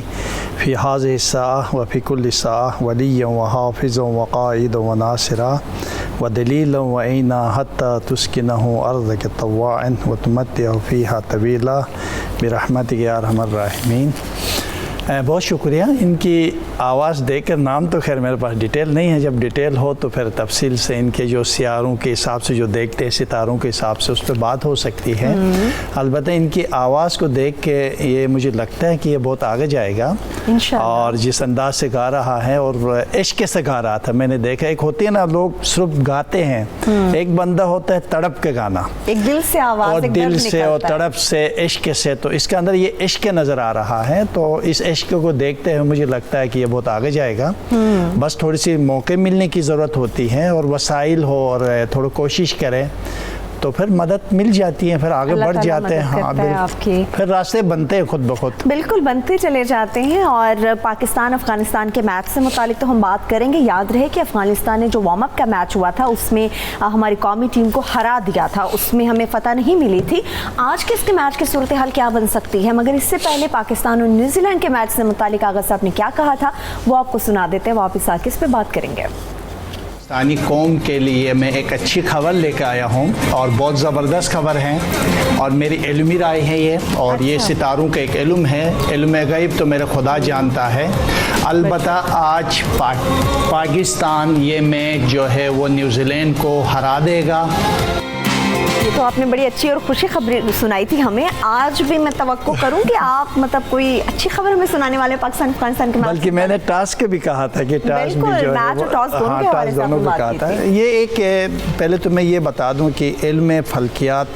फ़ी हाज़िहि स्साअह व फ़ी कुल्लि स्साअह वलिय्यन व हाफ़िज़न व क़ाइदन व नासिरा व दलीलन व ऐना हत्ता तुस्किनहु अर्ज़क तव्वाअन व तुमत्तिअहु फ़ीहा तवीला बिरहमतिक या अरहमर राहिमीन। बहुत शुक्रिया। इनकी आवाज़ देकर, नाम तो खैर मेरे पास डिटेल नहीं है, जब डिटेल हो तो फिर तफसील से इनके जो सियारों के हिसाब से जो देखते हैं, सितारों के हिसाब से उस पर बात हो सकती है। अलबत्ता इनकी आवाज़ को देख के ये मुझे लगता है कि ये बहुत आगे जाएगा और जिस अंदाज से गा रहा है और इश्क से गा रहा था। मैंने देखा, एक होती है ना लोग सिर्फ गाते हैं, एक बंदा होता है तड़प के गाना, एक दिल से आवाज़, और दिल से और तड़प से इश्क से, तो इसके अंदर ये इश्क नज़र आ रहा है। तो इस इश्क को देखते हुए मुझे लगता है कि ये बहुत आगे जाएगा। बस थोड़ी सी मौके मिलने की ज़रूरत होती है और वसाइल हो और थोड़ा कोशिश करें तो फिर मदद मिल जाती है, फिर आगे बढ़ जाते हैं। हाँ, आपकी फिर रास्ते बनते हैं खुद ब खुद, बिल्कुल बनते चले जाते हैं। और पाकिस्तान अफगानिस्तान के मैच से मुतालिक तो हम बात करेंगे। याद रहे कि अफगानिस्तान ने जो वार्म अप का मैच हुआ था उसमें हमारी कौमी टीम को हरा दिया था, उसमें हमें फतह नहीं मिली थी। आज के इसके मैच की सूरत हाल क्या बन सकती है? मगर इससे पहले पाकिस्तान और न्यूजीलैंड के मैच से मुतालिक आगा साहब ने क्या कहा था वो आपको सुना देते हैं, वापस आके इस पर बात करेंगे। पाकिस्तानी कौम के लिए मैं एक अच्छी खबर लेकर आया हूँ और बहुत ज़बरदस्त खबर है और मेरी इल्मी राय है ये, और ये सितारों का एक इल्म है। इल्म गैब तो मेरा खुदा जानता है। अलबत्ता आज पाकिस्तान ये मैच जो है वो न्यूजीलैंड को हरा देगा। ये तो आपने बड़ी अच्छी और खुशी खबर सुनाई थी हमें। आज भी मैं तवक्को करूं कि आप मतलब कोई अच्छी खबर हमें सुनाने वाले पाकिस्तान अफगानिस्तान के मैच। बल्कि मैंने टास्क भी कहा था कि टास्क भी जो है वो, हाँ, टास्क दोनों को कहा था। ये एक, पहले तो मैं ये बता दूं कि इल्म फल्कियात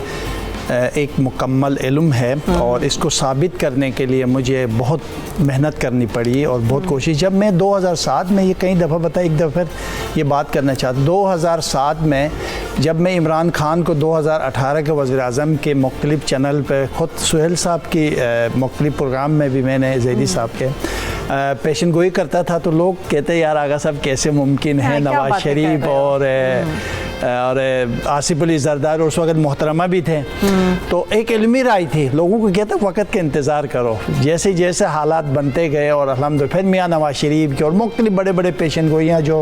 एक मुकम्मल इल्म है और इसको साबित करने के लिए मुझे बहुत मेहनत करनी पड़ी और बहुत कोशिश। जब मैं 2007 में, ये कई दफ़ा बता, एक दफ़ा ये बात करना चाहता, 2007 में जब मैं इमरान खान को 2018 के वज़ीर-ए-आज़म के मुख्तलिफ चैनल पर, ख़ुद सुहेल साहब की मुख्तलिफ प्रोग्राम में भी मैंने ज़ैदी साहब के पेशन गोई करता था, तो लोग कहते यार आगा साहब कैसे मुमकिन है, नवाज शरीफ और आसिफ अली जरदारी और उस वक्त मोहतरमा भी थे। तो एक इल्मी राय थी, लोगों को कहता वक़्त का इंतज़ार करो। जैसे जैसे हालात बनते गए और अल्हम्दुलिल्लाह फिर मियाँ नवाज शरीफ के और मुख्तलिफ बड़े बड़े पेशन गोइयाँ जो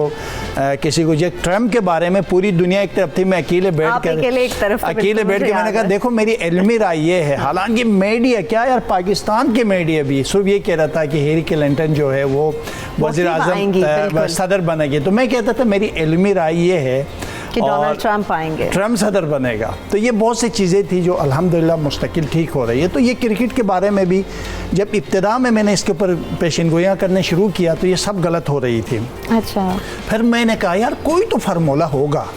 किसी को, जो ट्रम्प के बारे में पूरी दुनिया एक तरफ थी, मैं अकेले बैठ कर मैंने कहा देखो मेरी इल्मी राय ये है। हालांकि मीडिया क्या यार, पाकिस्तान के मीडिया भी सिर्फ ये कह रहा था कि हिलरी क्लिंटन जो है वो वज़ीर-ए-आज़म सदर बनेगी, तो मैं कहता था मेरी इल्मी राय ये है कि डोनाल्ड ट्रंप आएंगे, ट्रंप सदर बनेगा। तो ये बहुत सी चीज़ें थी जो अल्हम्दुलिल्लाह मुस्तकिल ठीक हो रही है। तो ये क्रिकेट के बारे में भी जब इब्तिदा में मैंने इसके ऊपर पेशेनगोइयाँ करने शुरू किया तो ये सब गलत हो रही थी। अच्छा, फिर मैंने कहा यार कोई तो फार्मूला होगा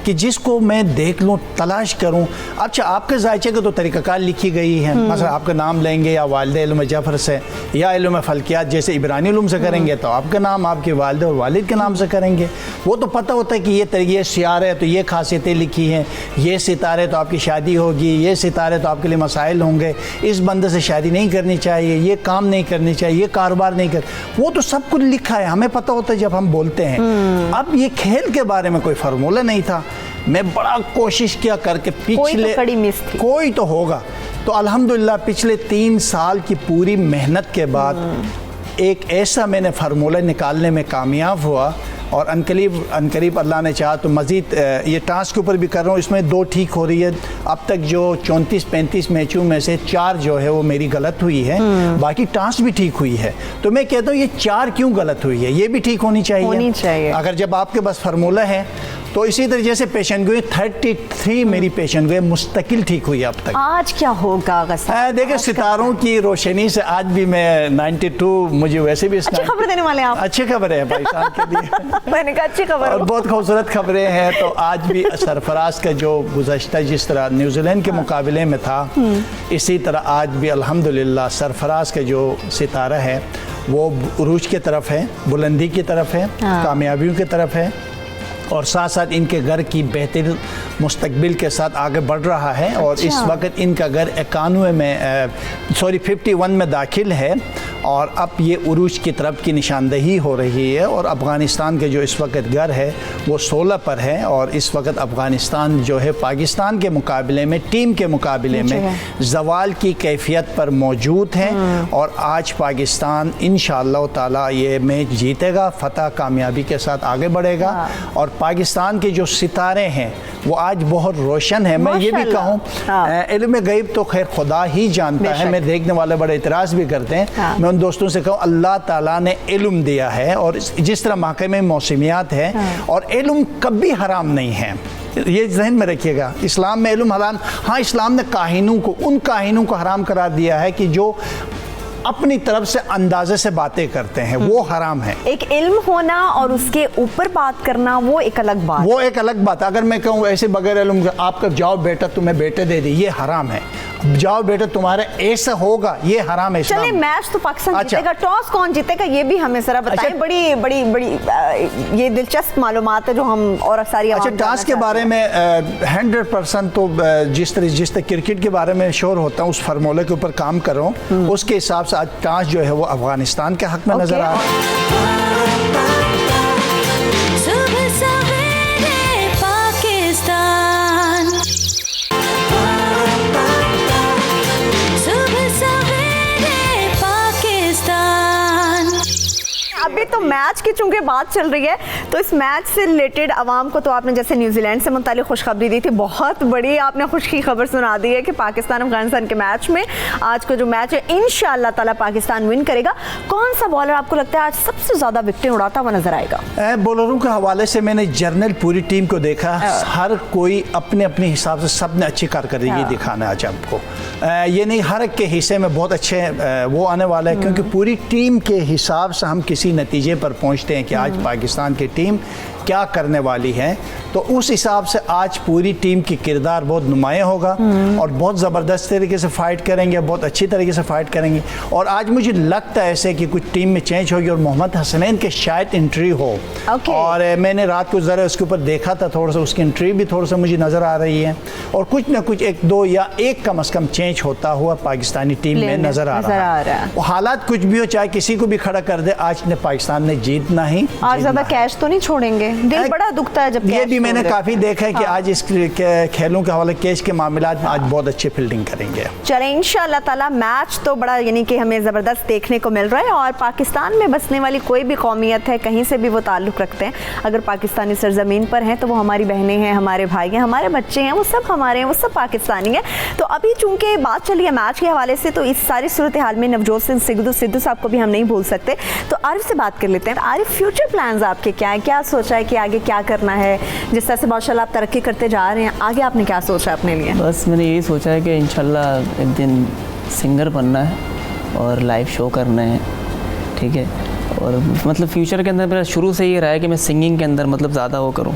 कि जिसको मैं देख लूँ, तलाश करूँ। अच्छा, आपके जायचे का तो तरीक़ाकार लिखी गई है, मतलब आपका नाम लेंगे या वालिद इल्म जफ़र से या इल्म फल्कियात जैसे इब्रानी इल्म से करेंगे तो आपका नाम आपके वालिद और वालिद के नाम से करेंगे। वो तो पता होता है कि ये सियार है तो ये खासियतें लिखी हैं, ये सितारे तो आपकी शादी होगी, ये सितारे तो आपके लिए मसाइल होंगे, इस बंदे से शादी नहीं करनी चाहिए, ये काम नहीं करनी चाहिए, ये कारोबार नहीं कर, वो तो सब कुछ लिखा है, हमें पता होता है जब हम बोलते हैं। अब ये खेल के बारे में कोई फार्मूला नहीं था। मैं बड़ा कोशिश किया करके पिछले कोई तो होगा, तो अल्हम्दुलिल्लाह पिछले 3 साल की पूरी मेहनत के बाद एक ऐसा मैंने फार्मूला निकालने में कामयाब हुआ और अनकरीब अल्लाह ने चाहा तो मज़ीद ये टास्क के ऊपर भी कर रहा हूँ। इसमें 2 ठीक हो रही है। अब तक जो 34-35 मैचों में से 4 जो है वो मेरी गलत हुई है, बाकी टास्क भी ठीक हुई है। तो मैं कहता हूँ ये 4 क्यों गलत हुई है, ये भी ठीक होनी चाहिए। अगर जब आपके पास फार्मूला है तो इसी तरीके से पेशेंट गोई 33 मेरी पेशेंट गोई मुस्तकिल ठीक हुई अब तक। आज क्या होगा? देखिए सितारों की रोशनी से आज भी मैं 92 मुझे वैसे भी अच्छी खबर देने वाले हैं आप। अच्छी खबर है भाई साहब के लिए मैंने कहा अच्छी खबर और बहुत खूबसूरत खबरें हैं। तो आज भी सरफराज का जो गुज़श्ता जिस तरह न्यूजीलैंड के मुकाबले में था, इसी तरह आज भी अल्हम्दुलिल्लाह सरफराज का जो सितारा है वो उरूज की तरफ है, बुलंदी की तरफ है, कामयाबियों की तरफ है और साथ साथ इनके घर की बेहतर मुस्तकबिल के साथ आगे बढ़ रहा है। और इस वक्त इनका घर 51 में दाखिल है और अब ये उरूज की तरफ की निशानदही हो रही है। और अफ़गानिस्तान के जो इस वक्त घर है वो 16 पर है और इस वक्त अफ़गानिस्तान जो है पाकिस्तान के मुकाबले में, टीम के मुकाबले में ज़वाल की कैफियत पर मौजूद है। और आज पाकिस्तान इंशाअल्लाह ताला ये मैच जीतेगा, फ़तह कामयाबी के साथ आगे बढ़ेगा। और पाकिस्तान के जो सितारे हैं वो आज बहुत रोशन है। मैं ये भी कहूँ इल्म गैब तो खैर खुदा ही जानता है, मैं देखने वाले बड़े इतराज़ भी करते हैं। मैं उन दोस्तों से कहूँ अल्लाह ताला ने इल्म दिया है और जिस तरह महकमे मौसमियात है और इल्म कभी हराम नहीं है, ये जहन में रखिएगा। इस्लाम में इल्म हराम, हाँ इस्लाम ने उन काहिनों को हराम करार दिया है कि जो अपनी तरफ से अंदाजे से बातें करते हैं, वो हराम है। एक इल्म होना और उसके ऊपर बात करना वो एक अलग बात। अगर मैं कहूँ ऐसे बगैर इल्म आपका जाओ बेटा तुम्हें बेटे दे दी, ये हराम है। जाओ बेटा तुम्हारा ऐसा होगा, ये हराम है। चलिए मैच तो पाकिस्तान जीतेगा, टॉस कौन जीतेगा ये भी हमें जरा बताएं। बड़ी ये दिलचस्प मालूमात है जो हम और सारी टॉस के बारे में 100% तो जिस तरह क्रिकेट के बारे में शोर होता हूँ उस फार्मूले के ऊपर काम कर रहा हूँ, उसके हिसाब से आज टॉस जो है वो अफगानिस्तान के हक में नजर आ रहा है। अभी तो मैच की चूंकि बात चल रही है तो इस मैच से रिलेटेड आवाम को तो आपने जैसे न्यूजीलैंड से मुतालिक खुशखबरी दी थी, बहुत बड़ी आपने खुश की खबर सुना दी है कि पाकिस्तान अफगानिस्तान के मैच में आज का जो मैच है इंशाअल्लाह ताला पाकिस्तान विन करेगा। कौन सा बॉलर आपको लगता है आज सबसे ज़्यादा विकेटें उड़ाता हुआ नजर आएगा? बॉलरों के हवाले से मैंने जर्नल पूरी टीम को देखा, हर कोई अपने अपने हिसाब से सब ने अच्छी कारकर्दगी दिखाना है आज आपको। ये नहीं हर एक के हिस्से में बहुत अच्छे वो आने वाला है, क्योंकि पूरी टीम के हिसाब से हम किसी नतीजे पर पहुंचते हैं कि आज पाकिस्तान की टीम क्या करने वाली है। तो उस हिसाब से आज पूरी टीम की किरदार बहुत नुमाया होगा और बहुत ज़बरदस्त तरीके से फ़ाइट करेंगे, बहुत अच्छी तरीके से फ़ाइट करेंगे। और आज मुझे लगता है ऐसे कि कुछ टीम में चेंज होगी और मोहम्मद हसनैन के शायद एंट्री हो। और मैंने रात को ज़रा उसके ऊपर देखा था, थोड़ा सा उसकी एंट्री भी थोड़ा सा मुझे नज़र आ रही है और कुछ ना कुछ 1-2 या 1 कम अज़ कम चेंज होता हुआ पाकिस्तानी टीम में नज़र आ रहा है। हालात कुछ भी हो, चाहे किसी को भी खड़ा कर दे, आज ने पाकिस्तान ने जीतना ही। आज ज़्यादा कैश तो नहीं छोड़ेंगे, दिल बड़ा दुखता है जब ये भी मैंने काफ़ी देखा है कि आज इस खेलों के हवाले कैश के मामला में आज बहुत अच्छी फील्डिंग करेंगे। चले इंशाअल्लाह ताला मैच तो बड़ा यानी कि हमें ज़बरदस्त देखने को मिल रहा है। और पाकिस्तान में बसने वाली कोई भी कौमियत है, कहीं से भी वो ताल्लुक़ रखते हैं, अगर पाकिस्तानी सरजमीन पर हैं तो वो हमारी बहनें हैं, हमारे भाई हैं, हमारे बच्चे हैं, वो सब हमारे हैं, वो सब पाकिस्तानी हैं। तो अभी चूँकि बात चली है मैच के हवाले से, तो इस सारी सूरत हाल में नवजोत सिंह सिद्धू साहब को भी हम नहीं भूल सकते। तो आरिफ से बात कर लेते हैं। आरिफ, फ्यूचर प्लान्स आपके क्या है? क्या सोचा है कि आगे क्या करना है? जिस तरह से माशाल्लाह आप तरक्की करते जा रहे हैं, आगे आपने क्या सोचा है अपने लिए? बस मैंने यही सोचा है कि इंशाल्लाह एक दिन सिंगर बनना है और लाइव शो करना है, ठीक है। और मतलब फ्यूचर के अंदर मेरा शुरू से ये रहा है कि मैं सिंगिंग के अंदर मतलब ज़्यादा वो करूँ।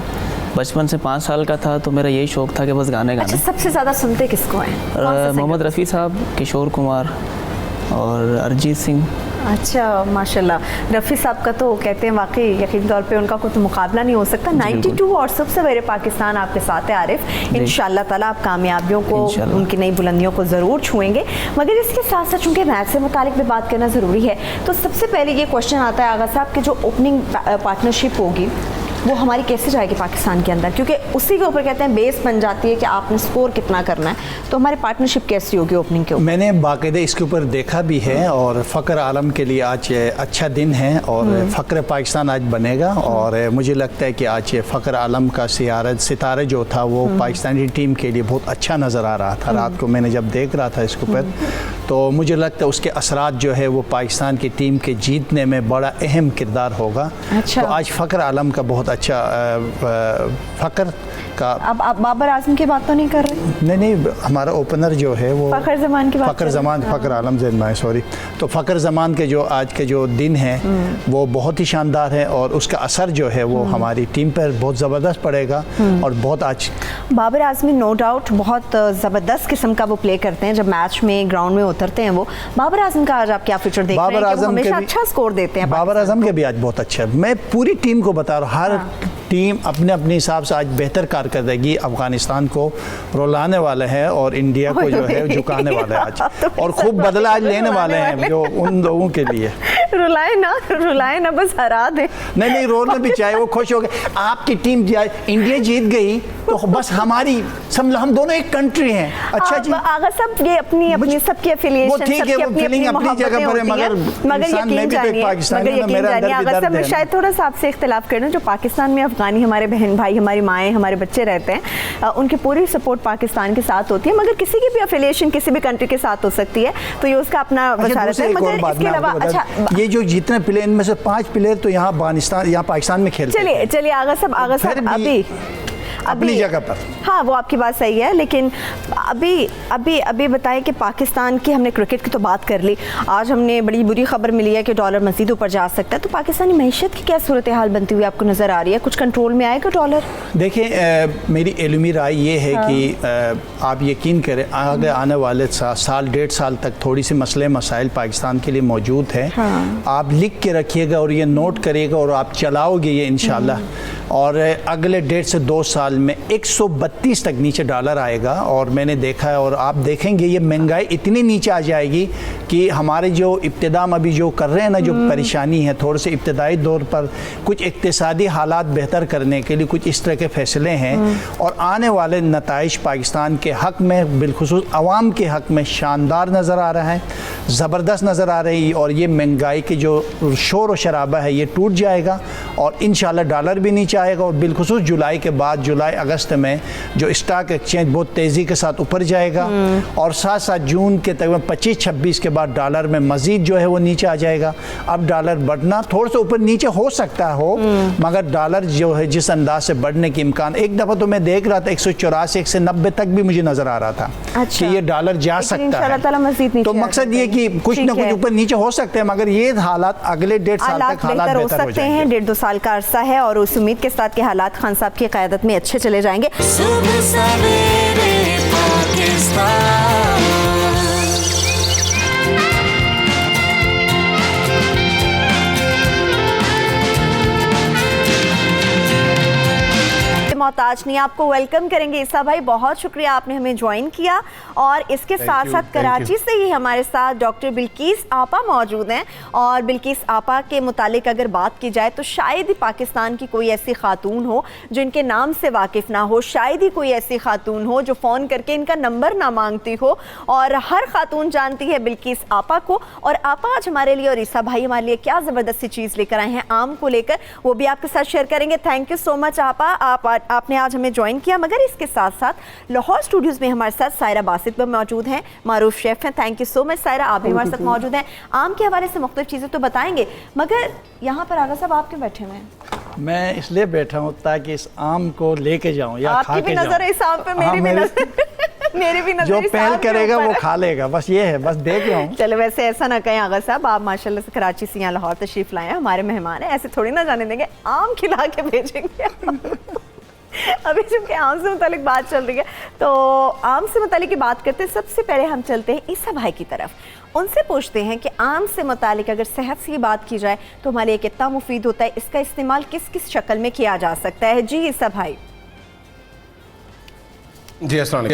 बचपन से 5 साल का था तो मेरा यही शौक़ था कि बस गाने गाने। अच्छा, सबसे ज़्यादा सुनते किसको हैं? मोहम्मद रफ़ी साहब, किशोर कुमार और अरिजीत सिंह। अच्छा, माशाल्लाह। रफ़ी साहब का तो कहते हैं वाकई यकीन तौर पे उनका कोई तो मुकाबला नहीं हो सकता। 92 और सबसे बड़े पाकिस्तान आपके साथ है आरिफ। इंशाअल्लाह ताला आप कामयाबियों को, उनकी नई बुलंदियों को ज़रूर छुएंगे। मगर इसके साथ साथ चूँकि मैच से मुतालिक भी बात करना ज़रूरी है, तो सबसे पहले ये क्वेश्चन आता है आगा साहब कि जो ओपनिंग पार्टनरशिप होगी वो हमारी कैसे जाएगी पाकिस्तान के अंदर, क्योंकि उसी के ऊपर कहते हैं बेस बन जाती है कि आपने स्कोर कितना करना है, तो हमारी पार्टनरशिप कैसी होगी ओपनिंग के ऊपर? मैंने बाकायदा इसके ऊपर देखा भी है और फ़ख्र आलम के लिए आज अच्छा दिन है और फ़ख्र पाकिस्तान आज बनेगा। और मुझे लगता है कि आज फ़ख्र आलम का सितारा जो था वो पाकिस्तानी टीम के लिए बहुत अच्छा नज़र आ रहा था। रात को मैंने जब देख रहा था इसके ऊपर तो मुझे लगता है उसके असरात जो है वो पाकिस्तान की टीम के जीतने में बड़ा अहम किरदार होगा। अच्छा। तो आज फ़ख्र आलम का बहुत अच्छा फ़ख्र का। अब आप बाबर आजम की बात तो नहीं कर रहे? नहीं, हमारा ओपनर जो है वो फ़ख्र ज़मान की बात फ़ख्र ज़मान, फ़ख्र आलम ज़मान, सॉरी। तो फ़ख्र ज़मान के जो आज के जो दिन है वो बहुत ही शानदार है और उसका असर जो है वो हमारी टीम पर बहुत ज़बरदस्त पड़ेगा। और बहुत आज बाबर आजमी नो डाउट बहुत ज़बरदस्त किस्म का वो प्ले करते हैं, जब मैच में ग्राउंड में उतरते हैं वो। बाबर आजम का आज आप क्या फ्यूचर देख रहे हैं? वो हमेशा अच्छा स्कोर देते हैं। बाबर आजम के भी आज बहुत अच्छा है। मैं पूरी टीम को बता रहा हूँ, हर टीम अपने अपने हिसाब से आज बेहतर कारकर्दगी अफगानिस्तान को रुलाने वाले हैं और इंडिया को जो है झुकाने वाले हैं आज, और खूब बदला आज लेने वाले हैं जो उन लोगों के लिए। रुलाए ना बस हरा दे। नहीं, रोना भी चाहिए, वो खुश हो गए आपकी टीम इंडिया जीत गई तो बस हमारी समझ, हम दोनों एक कंट्री हैं। अच्छा जी, अगर सब ये अपनी सबकी एफिलिएशन, वो ठीक है, वो फीलिंग अपनी जगह पर है, मगर यकीन जानिए, अगर सब मैं शायद थोड़ा सा आपसे इख्तिलाफ कर रहा हूँ, जो पाकिस्तान में अफगानी हमारे बहन भाई, हमारी माएँ, हमारे बच्चे रहते हैं, उनकी पूरी सपोर्ट पाकिस्तान के साथ होती है, मगर किसी की भी अफिलिएशन किसी भी कंट्री के साथ हो सकती है, तो ये उसका अपना बशारत है। मगर इसके अलावा अच्छा, ये जो जितने प्लेयर में से 5 प्लेयर तो यहाँ अफगानिस्तान, यहाँ पाकिस्तान में खेलते हैं। चलिए आगा सब अपनी जगह पर। हाँ, वो आपकी बात सही है, लेकिन अभी बताएं कि पाकिस्तान की, हमने क्रिकेट की तो बात कर ली, आज हमने बड़ी बुरी खबर मिली है कि डॉलर मज़ीद ऊपर जा सकता है, तो पाकिस्तानी मईशत की क्या सूरत हाल बनती हुई आपको नज़र आ रही है? कुछ कंट्रोल में आएगा डॉलर? देखिए, मेरी इल्मी राय ये है कि आप यकीन करें आगे आने वाले साल 1.5 साल तक थोड़ी सी मसले मसाइल पाकिस्तान के लिए मौजूद है। आप लिख के रखिएगा और ये नोट करिएगा और आप चलाओगे ये इंशाल्लाह, और अगले 1.5 से 2 साल में 132 तक नीचे डॉलर आएगा। और मैंने देखा है, और आप देखेंगे ये महंगाई इतनी नीचे आ जाएगी कि हमारे जो इब्तिदाम अभी जो कर रहे हैं ना, जो परेशानी है, थोड़े से इब्तदाई दौर पर कुछ इक्तिसादी हालात बेहतर करने के लिए कुछ इस तरह के फ़ैसले हैं, और आने वाले नताइज पाकिस्तान के हक़ में, बिलखुसूस अवाम के हक़ में शानदार नज़र आ रहा है, ज़बरदस्त नज़र आ रही है। और ये महंगाई की जो शोर व शराबा है ये टूट जाएगा और इंशाल्लाह डॉलर भी नीचे आएगा। और बिलखुसूस जुलाई के बाद, जुलाई अगस्त में जो स्टॉक एक्सचेंज बहुत तेज़ी के साथ ऊपर जाएगा, और साथ साथ जून के तकरीबन 25-26 के बाद डॉलर में मज़ीद जो है वो नीचे आ जाएगा। अब डॉलर बढ़ना थोड़ा सा ऊपर नीचे हो सकता हो, मगर डॉलर जो है जिस अंदाज से बढ़ने के इम्कान, एक दफ़ा तो मैं देख रहा था 184, 190 तक भी मुझे नज़र आ रहा था। अच्छा। कि ये डॉलर जा सकता है। तो मकसद ये कि कुछ ना कुछ ऊपर नीचे हो सकते हैं, मगर ये हालात अगले 1.5 साल तक हालात बेहतर हो सकते हैं। 1.5-2 साल का अरसा है और उस उम्मीद के साथ के हालात खान साहब की क़यादत में अच्छे चले जाएंगे। सुबह सवेरे पाकिस्तान। मोहताज नहीं, आपको वेलकम करेंगे ईसा भाई, बहुत शुक्रिया आपने हमें ज्वाइन किया। और इसके साथ साथ कराची से ही हमारे साथ डॉक्टर बिल्किस आपा मौजूद हैं, और बिल्किस आपा के मुतालिक अगर बात की जाए तो शायद ही पाकिस्तान की कोई ऐसी खातून हो जो इनके नाम से वाकिफ़ ना हो, शायद ही कोई ऐसी खातून हो जो फ़ोन करके इनका नंबर ना मांगती हो, और हर खातून जानती है बिल्किस आपा को। और आपा आज हमारे लिए और ईसा भाई हमारे लिए क्या ज़बरदस्त सी चीज़ लेकर आए हैं आम को लेकर, वो भी आपके साथ शेयर करेंगे। थैंक यू सो मच आपा, आपने आज हमें ज्वाइन किया। मगर इसके साथ साथ लाहौर स्टूडियोज़ में हमारे साथ सायरा बासित भी मौजूद हैं, मारूफ शेफ़ हैं। Thank you so much Saira, आप भी हमारे साथ मौजूद हैं। आम के हवाले से मुख्तलिफ चीज़ें तो बताएंगे, मगर यहाँ पर आगा साहब आप क्यों बैठे हुए हैं? मैं इसलिए बैठा हूँ ताकि इस आम को लेके जाऊँ या खा के जाऊँ। नजर है इस आम पे, मेरी भी नजर मेरी भी नजर, जो पहल करेगा वो खा लेगा, बस ये है, बस देख रहा हूँ। चलो, वैसे ऐसा ना कहें आगा साहब, आप माशाल्लाह से कराची से यहाँ लाहौर तशरीफ लाए हैं, हमारे मेहमान हैं, ऐसे थोड़ी ना जाने देंगे, आम खिला के भेजेंगे। अभी चूंकि आम से मुतालिक बात चल रही है, तो आम से मुतालिक की बात करते हैं। सबसे पहले हम चलते हैं ईसा भाई की तरफ, उनसे पूछते हैं कि आम से मुतालिक अगर सेहत की बात की जाए तो हमारे लिए कितना मुफीद होता है, इसका इस्तेमाल किस किस शक्ल में किया जा सकता है? जी ईसा भाई। जी अस्सलाम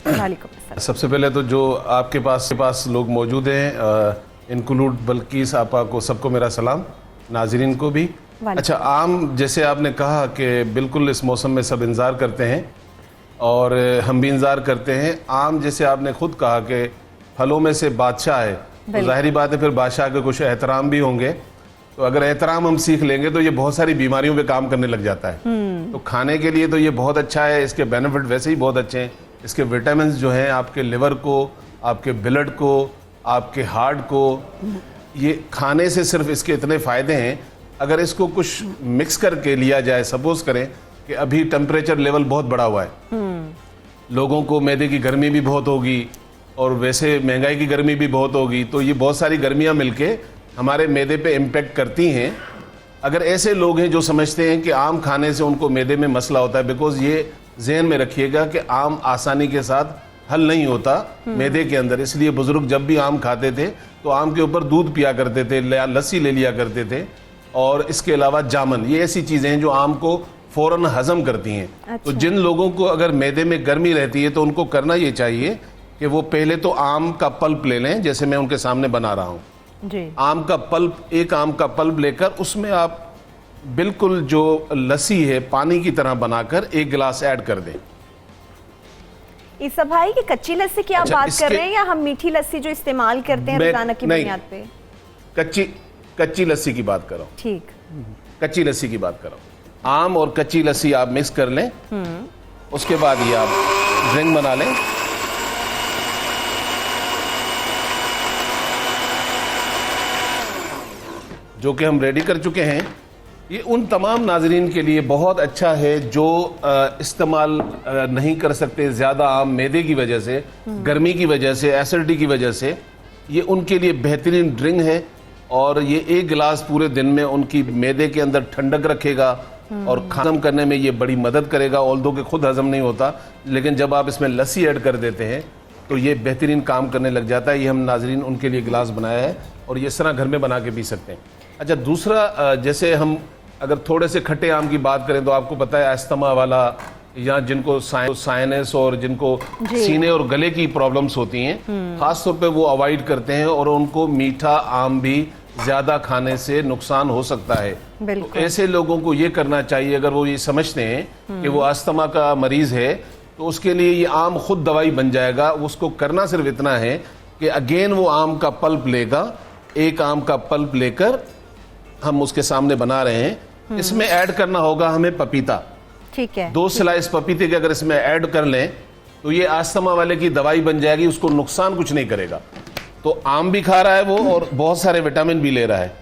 वालेकुम। सबसे पहले तो जो आपके पास लोग मौजूद हैं, इंक्लूड बल्किस आपा को, सबको मेरा सलाम, नाजरीन को भी, अच्छा, आम जैसे आपने कहा कि बिल्कुल इस मौसम में सब इंतज़ार करते हैं और हम भी इंतज़ार करते हैं। आम जैसे आपने खुद कहा कि फलों में से बादशाह है, तो जाहिर बात है फिर बादशाह के कुछ एहतराम भी होंगे। तो अगर एहतराम हम सीख लेंगे तो ये बहुत सारी बीमारियों पे काम करने लग जाता है। तो खाने के लिए तो ये बहुत अच्छा है, इसके बेनिफिट वैसे ही बहुत अच्छे हैं। इसके विटामिन जो हैं आपके लिवर को, आपके ब्लड को, आपके हार्ट को, ये खाने से सिर्फ इसके इतने फ़ायदे हैं। अगर इसको कुछ मिक्स करके लिया जाए, सपोज करें कि अभी टेम्परेचर लेवल बहुत बढ़ा हुआ है, लोगों को मैदे की गर्मी भी बहुत होगी और वैसे महंगाई की गर्मी भी बहुत होगी, तो ये बहुत सारी गर्मियां मिलके हमारे मैदे पे इम्पेक्ट करती हैं। अगर ऐसे लोग हैं जो समझते हैं कि आम खाने से उनको मैदे में मसला होता है, बिकॉज ये जहन में रखिएगा कि आम आसानी के साथ हल नहीं होता मैदे के अंदर। इसलिए बुजुर्ग जब भी आम खाते थे तो आम के ऊपर दूध पिया करते थे, लस्सी ले लिया करते थे, और इसके अलावा जामुन, ये ऐसी चीज़ें हैं जो आम को फ़ौरन हजम करती हैं। अच्छा। तो जिन लोगों को अगर मैदे में गर्मी रहती है तो उनको करना ये चाहिए कि वो पहले तो आम का पल्प ले लें, जैसे मैं उनके सामने बना रहा हूँ जी। आम का पल्प, एक आम का पल्प लेकर उसमें आप बिल्कुल जो लस्सी है पानी की तरह बनाकर 1 गिलास ऐड कर दें। ईसा भाई की कच्ची लस्सी की आप बात कर रहे हैं या हम मीठी लस्सी जो इस्तेमाल करते हैं रोजाना की बुनियाद पे? कच्ची लस्सी की बात कर रहा हूँ। ठीक, कच्ची लस्सी की बात कर रहा हूँ। आम और कच्ची लस्सी आप मिक्स कर लें, उसके बाद ये आप ड्रिंक बना लें। जो कि हम रेडी कर चुके हैं। ये उन तमाम नाजरीन के लिए बहुत अच्छा है जो इस्तेमाल नहीं कर सकते ज़्यादा आम मैदे की वजह से, गर्मी की वजह से, एसिडिटी की वजह से। ये उनके लिए बेहतरीन ड्रिंक है और ये 1 गिलास पूरे दिन में उनकी मैदे के अंदर ठंडक रखेगा और हजम करने में ये बड़ी मदद करेगा। ऑल्दो कि खुद हजम नहीं होता, लेकिन जब आप इसमें लस्सी ऐड कर देते हैं तो ये बेहतरीन काम करने लग जाता है। ये हम नाजरीन उनके लिए गिलास बनाया है और ये इस तरह घर में बना के पी सकते हैं। अच्छा, दूसरा, जैसे हम अगर थोड़े से खट्टे आम की बात करें तो आपको पता है अस्थमा वाला या जिनको साइनस और जिनको सीने और गले की प्रॉब्लम्स होती हैं, खास तौर पे वो अवॉइड करते हैं और उनको मीठा आम भी ज़्यादा खाने से नुकसान हो सकता है। तो ऐसे लोगों को ये करना चाहिए, अगर वो ये समझते हैं कि वो अस्थमा का मरीज़ है तो उसके लिए ये आम खुद दवाई बन जाएगा। उसको करना सिर्फ इतना है कि अगेन वो आम का पल्प लेगा, 1 आम का पल्प लेकर हम उसके सामने बना रहे हैं। इसमें ऐड करना होगा हमें पपीता। ठीक है, 2 स्लाइस पपीते के अगर इसमें ऐड कर लें तो ये अस्थमा वाले की दवाई बन जाएगी, उसको नुकसान कुछ नहीं करेगा। तो आम भी खा रहा है वो और बहुत सारे विटामिन भी ले रहा है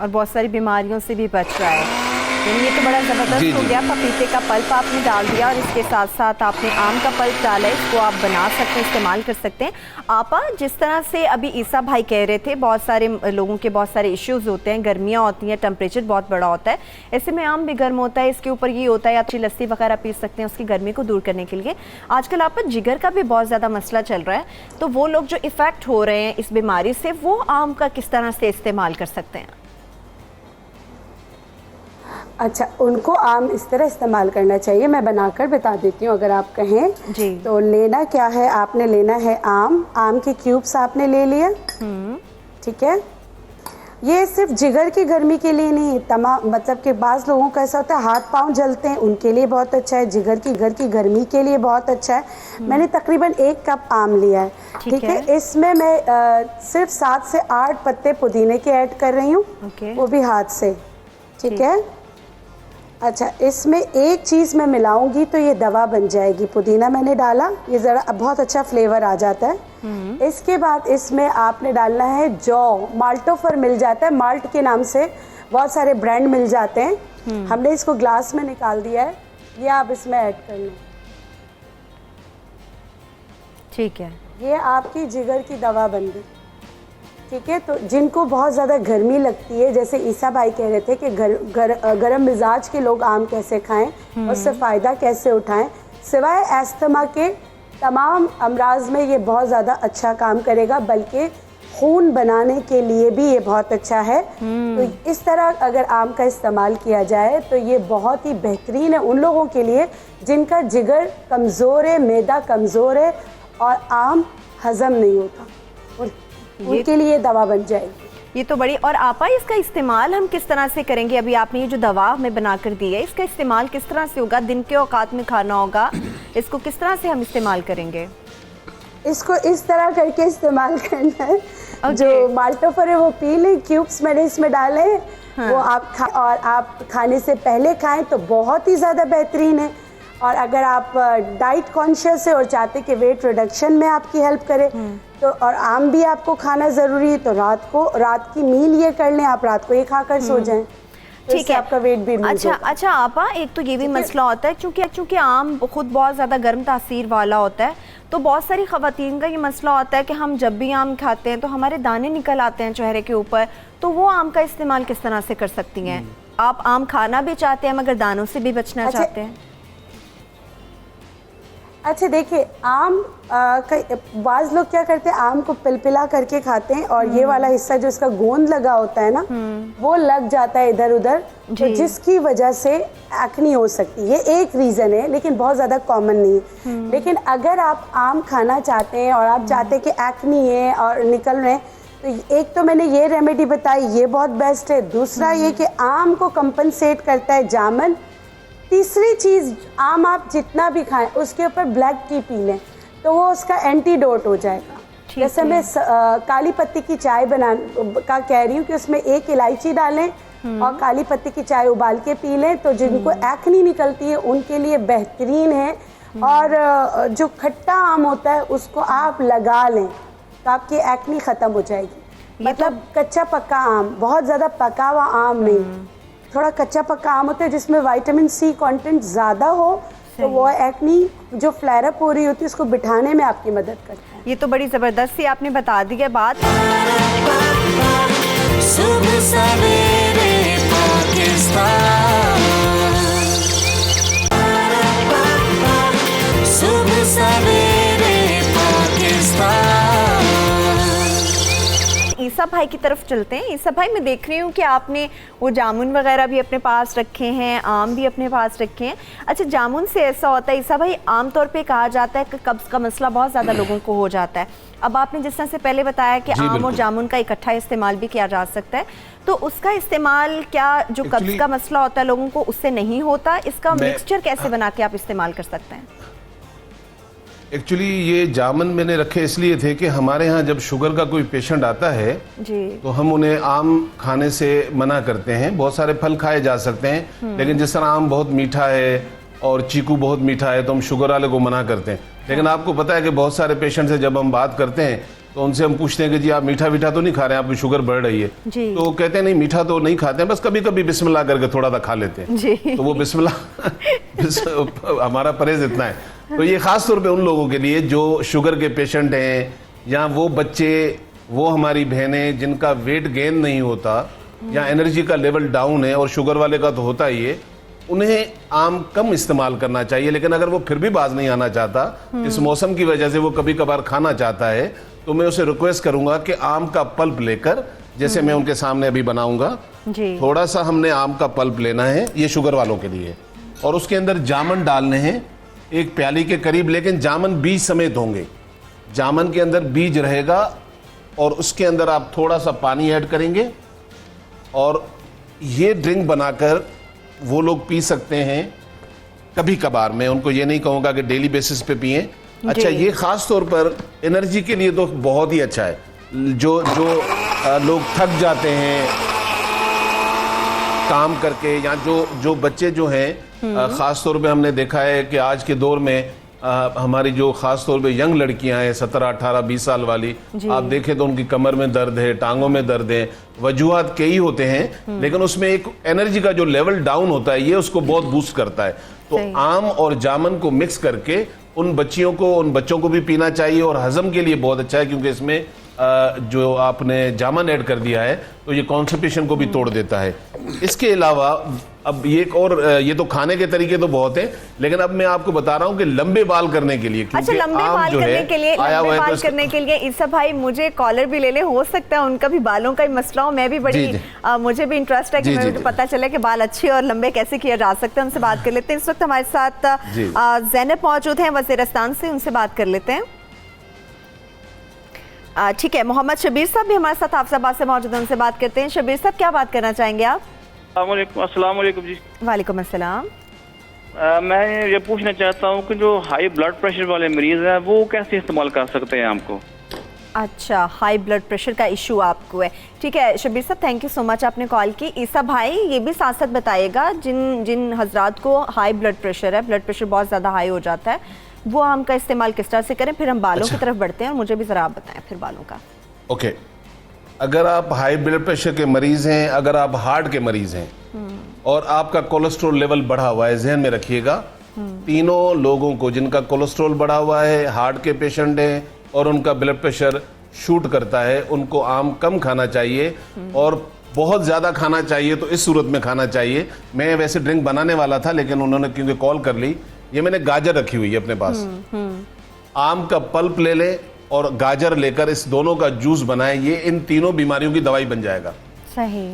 और बहुत सारी बीमारियों से भी बच रहा है। ये तो बड़ा ज़बरदस्त हो गया। पपीते का पल्प आपने डाल दिया और इसके साथ साथ आपने आम का पल्प डाला है, इसको आप बना सकते हैं, इस्तेमाल कर सकते हैं। आपा, जिस तरह से अभी ईसा भाई कह रहे थे, बहुत सारे लोगों के बहुत सारे इश्यूज़ होते हैं, गर्मियाँ होती हैं, टेम्परेचर बहुत बड़ा होता है, ऐसे में आम भी गर्म होता है, इसके ऊपर ये होता है आप अच्छी लस्सी वगैरह पी सकते हैं उसकी गर्मी को दूर करने के लिए। आजकल आप जिगर का भी बहुत ज़्यादा मसला चल रहा है, तो वो लोग जो इफ़ेक्ट हो रहे हैं इस बीमारी से, वो आम का किस तरह से इस्तेमाल कर सकते हैं? अच्छा, उनको आम इस तरह इस्तेमाल करना चाहिए, मैं बनाकर बता देती हूँ अगर आप कहें जी। तो लेना क्या है, आपने लेना है आम के क्यूब्स आपने ले लिया। ठीक है, ये सिर्फ जिगर की गर्मी के लिए नहीं, तमाम मतलब कि बाज़ लोगों का ऐसा होता है हाथ पांव जलते हैं, उनके लिए बहुत अच्छा है। जिगर की गर्मी के लिए बहुत अच्छा है। मैंने तकरीबन 1 कप आम लिया है। ठीक है, इसमें मैं सिर्फ 7 से 8 पत्ते पुदीने के ऐड कर रही हूँ, वो भी हाथ से। ठीक है, अच्छा, इसमें एक चीज़ मैं मिलाऊंगी तो ये दवा बन जाएगी। पुदीना मैंने डाला, ये ज़रा बहुत अच्छा फ्लेवर आ जाता है। इसके बाद इसमें आपने डालना है जौ, माल्टोफर मिल जाता है, माल्ट के नाम से बहुत सारे ब्रांड मिल जाते हैं। हमने इसको ग्लास में निकाल दिया है, ये आप इसमें ऐड कर लें। ठीक है, ये आपकी जिगर की दवा बन गई। ठीक है, तो जिनको बहुत ज़्यादा गर्मी लगती है, जैसे ईसा भाई कह रहे थे कि गरम मिजाज के लोग आम कैसे खाएं, उससे फ़ायदा कैसे उठाएं, सिवाय एस्थमा के तमाम अमराज में ये बहुत ज़्यादा अच्छा काम करेगा, बल्कि खून बनाने के लिए भी ये बहुत अच्छा है। तो इस तरह अगर आम का इस्तेमाल किया जाए तो ये बहुत ही बेहतरीन है उन लोगों के लिए जिनका जिगर कमज़ोर है, मैदा कमज़ोर है और आम हज़म नहीं होता, उनके लिए दवा बन जाएगी। ये तो बड़ी। और आपा इसका इस्तेमाल हम किस तरह से करेंगे? अभी आपने ये जो दवा हमें बना कर दी है, इसका इस्तेमाल किस तरह से होगा? दिन के औकात में खाना होगा, इसको किस तरह से हम इस्तेमाल करेंगे? इसको इस तरह करके इस्तेमाल करना है। जो माल्टोफर है वो पी लें, क्यूब्स मैंने इसमें डाले हैं। वो आप खाने से पहले खाएं तो बहुत ही ज़्यादा बेहतरीन है। और अगर आप डाइट कॉन्शियस है और चाहते कि वेट रिडक्शन में आपकी हेल्प करे तो, और आम भी आपको खाना ज़रूरी है, तो रात की मील ये कर लें, आप रात को ये खाकर सो जाएं। ठीक है, आपका वेट भी लूज होगा। अच्छा आपा, एक तो ये भी मसला होता है क्योंकि आम खुद बहुत ज़्यादा गर्म तासीर वाला होता है, तो बहुत सारी ख़वातीन का ये मसला होता है कि हम जब भी आम खाते हैं तो हमारे दाने निकल आते हैं चेहरे के ऊपर, तो वो आम का इस्तेमाल किस तरह से कर सकती हैं? आप आम खाना भी चाहते हैं मगर दानों से भी बचना चाहते हैं। अच्छा देखिए, आम बाज़ लोग क्या करते हैं, आम को पिलपिला करके खाते हैं और ये वाला हिस्सा जो इसका गोंद लगा होता है ना, वो लग जाता है इधर उधर, तो जिसकी वजह से एक्नी हो सकती है। ये एक रीज़न है, लेकिन बहुत ज़्यादा कॉमन नहीं है। लेकिन अगर आप आम खाना चाहते हैं और आप चाहते हैं कि एक्नी है और निकल रहे हैं, तो एक तो मैंने ये रेमेडी बताई, ये बहुत बेस्ट है। दूसरा ये कि आम को कंपनसेट करता है जामुन। तीसरी चीज़, आम आप जितना भी खाएं उसके ऊपर ब्लैक टी पी लें तो वो उसका एंटीडोट हो जाएगा। जैसे मैं काली पत्ती की चाय का कह रही हूँ कि उसमें 1 इलायची डालें और काली पत्ती की चाय उबाल के पी लें, तो जिनको एक्नी निकलती है उनके लिए बेहतरीन है। और जो खट्टा आम होता है उसको आप लगा लें तो आपकी एक्नी ख़त्म हो जाएगी। मतलब कच्चा पक्का आम, बहुत ज़्यादा पका हुआ आम नहीं, थोड़ा कच्चा पक्का आम होता है जिसमें विटामिन सी कंटेंट ज़्यादा हो, तो वो एक्नी जो फ्लेयर अप हो रही होती है उसको बिठाने में आपकी मदद करता है। ये तो बड़ी ज़बरदस्त सी आपने बता दी है बात। सुबह सवेरे पाकिस्तान, सुबह सवेरे पाकिस्तान। ईसा भाई की तरफ चलते हैं। ईसा भाई, मैं देख रही हूँ कि आपने वो जामुन वगैरह भी अपने पास रखे हैं, आम भी अपने पास रखे हैं। अच्छा, जामुन से ऐसा होता है ईसा भाई, आमतौर पे कहा जाता है कि कब्ज़ का मसला बहुत ज़्यादा लोगों को हो जाता है। अब आपने जिस तरह से पहले बताया कि आम और जामुन का इकट्ठा इस्तेमाल भी किया जा सकता है, तो उसका इस्तेमाल क्या जो कब्ज़ का मसला होता है लोगों को उससे नहीं होता? इसका मिक्सचर कैसे बना के आप इस्तेमाल कर सकते हैं? एक्चुअली ये जामुन मैंने रखे इसलिए थे कि हमारे यहाँ जब शुगर का कोई पेशेंट आता है तो हम उन्हें आम खाने से मना करते हैं। बहुत सारे फल खाए जा सकते हैं, लेकिन जिस तरह आम बहुत मीठा है और चीकू बहुत मीठा है तो हम शुगर वाले को मना करते हैं। लेकिन आपको पता है कि बहुत सारे पेशेंट से जब हम बात करते हैं तो उनसे हम पूछते हैं कि जी आप मीठा मीठा तो नहीं खा रहे हैं, आपकी शुगर बढ़ रही है? तो कहते हैं नहीं, मीठा तो नहीं खाते हैं, बस कभी कभी बिस्मिल्लाह करके थोड़ा सा खा लेते हैं। तो वो बिस्मिल्लाह हमारा परहेज इतना है। तो ये खास तौर पे उन लोगों के लिए जो शुगर के पेशेंट हैं, या वो बच्चे, वो हमारी बहनें जिनका वेट गेन नहीं होता या एनर्जी का लेवल डाउन है, और शुगर वाले का तो होता ही है, उन्हें आम कम इस्तेमाल करना चाहिए। लेकिन अगर वो फिर भी बाज नहीं आना चाहता, इस मौसम की वजह से वो कभी कभार खाना चाहता है, तो मैं उसे रिक्वेस्ट करूंगा कि आम का पल्प लेकर, जैसे मैं उनके सामने अभी बनाऊंगा, थोड़ा सा हमने आम का पल्प लेना है, ये शुगर वालों के लिए, और उसके अंदर जामुन डालने हैं 1 प्याली के करीब, लेकिन जामुन बीज समेत होंगे। जामुन के अंदर बीज रहेगा और उसके अंदर आप थोड़ा सा पानी ऐड करेंगे और ये ड्रिंक बनाकर वो लोग पी सकते हैं कभी कभार। मैं उनको ये नहीं कहूँगा कि डेली बेसिस पे पिएं। अच्छा, ये खास तौर पर एनर्जी के लिए तो बहुत ही अच्छा है। जो लोग थक जाते हैं काम करके, या जो बच्चे जो हैं, खास तौर पे हमने देखा है कि आज के दौर में हमारी जो खास तौर पे यंग लड़कियां हैं 17, 18, 20 साल वाली, आप देखें तो उनकी कमर में दर्द है, टांगों में दर्द है, वजूहात कई होते हैं, लेकिन उसमें एक एनर्जी का जो लेवल डाउन होता है, ये उसको बहुत बूस्ट करता है। तो आम और जामुन को मिक्स करके उन बच्चों को भी पीना चाहिए, और हजम के लिए बहुत अच्छा है, क्योंकि इसमें जो आपने जामुन ऐड कर दिया है तो ये कॉन्स्टिपेशन को भी तोड़ देता है। इसके अलावा अब ये तो खाने के तरीके तो बहुत हैं, लेकिन अब मैं आपको बता रहा हूँ कि लंबे बाल करने के लिए, अच्छा, लंबे बाल करने के लिए ईसा भाई मुझे कॉलर भी ले ले, हो सकता है उनका भी बालों का ही मसला हो। मैं भी मुझे भी इंटरेस्ट है कि मुझे पता चले कि बाल अच्छे और लंबे कैसे किया जा सकते हैं। उनसे बात कर लेते हैं। इस वक्त हमारे साथ ज़ैनब मौजूद हैं वज़ीरिस्तान से, उनसे बात कर लेते हैं। ठीक है, मोहम्मद शबीर साहब भी हमारे साथ हाफिजाबाद से मौजूद हैं, उनसे बात करते हैं। शबीर साहब, क्या बात करना चाहेंगे आप? अस्सलाम वालेकुम जी। वालेकुम अस्सलाम। मैं ये पूछना चाहता हूँ कि जो हाई ब्लड प्रेशर वाले मरीज हैं वो कैसे इस्तेमाल कर सकते हैं आम को? अच्छा, हाई ब्लड प्रेशर का इशू आपको है। ठीक है शबीर साहब, थैंक यू सो मच आपने कॉल की। ईसा भाई, ये भी साथ साथ बताइएगा जिन हजरात को हाई ब्लड प्रेशर है, ब्लड प्रेशर बहुत ज़्यादा हाई हो जाता है, वो आम का इस्तेमाल किस तरह से करें? फिर हम बालों की तरफ बढ़ते हैं और मुझे भी ज़रा आप बताएं फिर बालों का। ओके, अगर आप हाई ब्लड प्रेशर के मरीज हैं, अगर आप हार्ट के मरीज हैं और आपका कोलेस्ट्रॉल लेवल बढ़ा हुआ है, जहन में रखिएगा तीनों लोगों को जिनका कोलेस्ट्रॉल बढ़ा हुआ है, हार्ट के पेशेंट हैं और उनका ब्लड प्रेशर शूट करता है, उनको आम कम खाना चाहिए और बहुत ज़्यादा खाना चाहिए तो इस सूरत में खाना चाहिए। मैं वैसे ड्रिंक बनाने वाला था लेकिन उन्होंने क्योंकि कॉल कर ली, ये मैंने गाजर रखी हुई है अपने पास, आम का पल्प ले लें और गाजर लेकर इस दोनों का जूस बनाएं, ये इन तीनों बीमारियों की दवाई बन जाएगा। सही।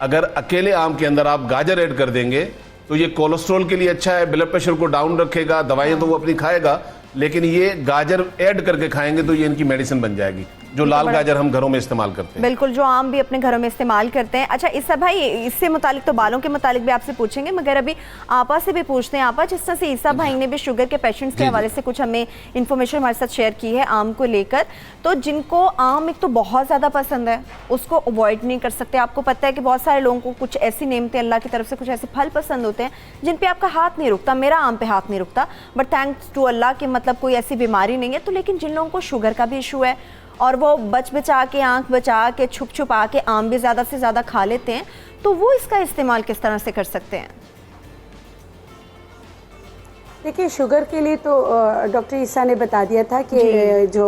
अगर अकेले आम के अंदर आप गाजर ऐड कर देंगे तो ये कोलेस्ट्रॉल के लिए अच्छा है, ब्लड प्रेशर को डाउन रखेगा, दवाइयां तो वो अपनी खाएगा, लेकिन ये गाजर ऐड करके खाएंगे तो ये इनकी मेडिसिन बन जाएगी, जो लाल गाजर हम घरों में इस्तेमाल करते हैं। बिल्कुल, जो आम भी अपने घरों में इस्तेमाल करते हैं। अच्छा ईसा भाई, इससे मुतालिक तो बालों के मुतालिक भी आपसे पूछेंगे, मगर अभी आपा से भी पूछते हैं। आपा, जिस तरह से ईसा भाई ने भी शुगर के पेशेंट्स के हवाले से कुछ हमें इन्फॉर्मेशन हमारे साथ शेयर की है आम को लेकर, तो जिनको आम एक तो बहुत ज़्यादा पसंद है उसको अवॉइड नहीं कर सकते। आपको पता है कि बहुत सारे लोगों को कुछ ऐसी नेमतें अल्लाह की तरफ से, कुछ ऐसे फल पसंद होते हैं जिन पे आपका हाथ नहीं रुकता। मेरा आम पे हाथ नहीं रुकता, बट थैंक्स टू अल्लाह कि मतलब कोई ऐसी बीमारी नहीं है। तो लेकिन जिन लोगों को शुगर का भी इशू है और वो बच बचा के, आंख बचा के, छुप छुपा के आम भी ज़्यादा से ज़्यादा खा लेते हैं, तो वो इसका इस्तेमाल किस तरह से कर सकते हैं? देखिए, शुगर के लिए तो डॉक्टर ईसा ने बता दिया था कि जो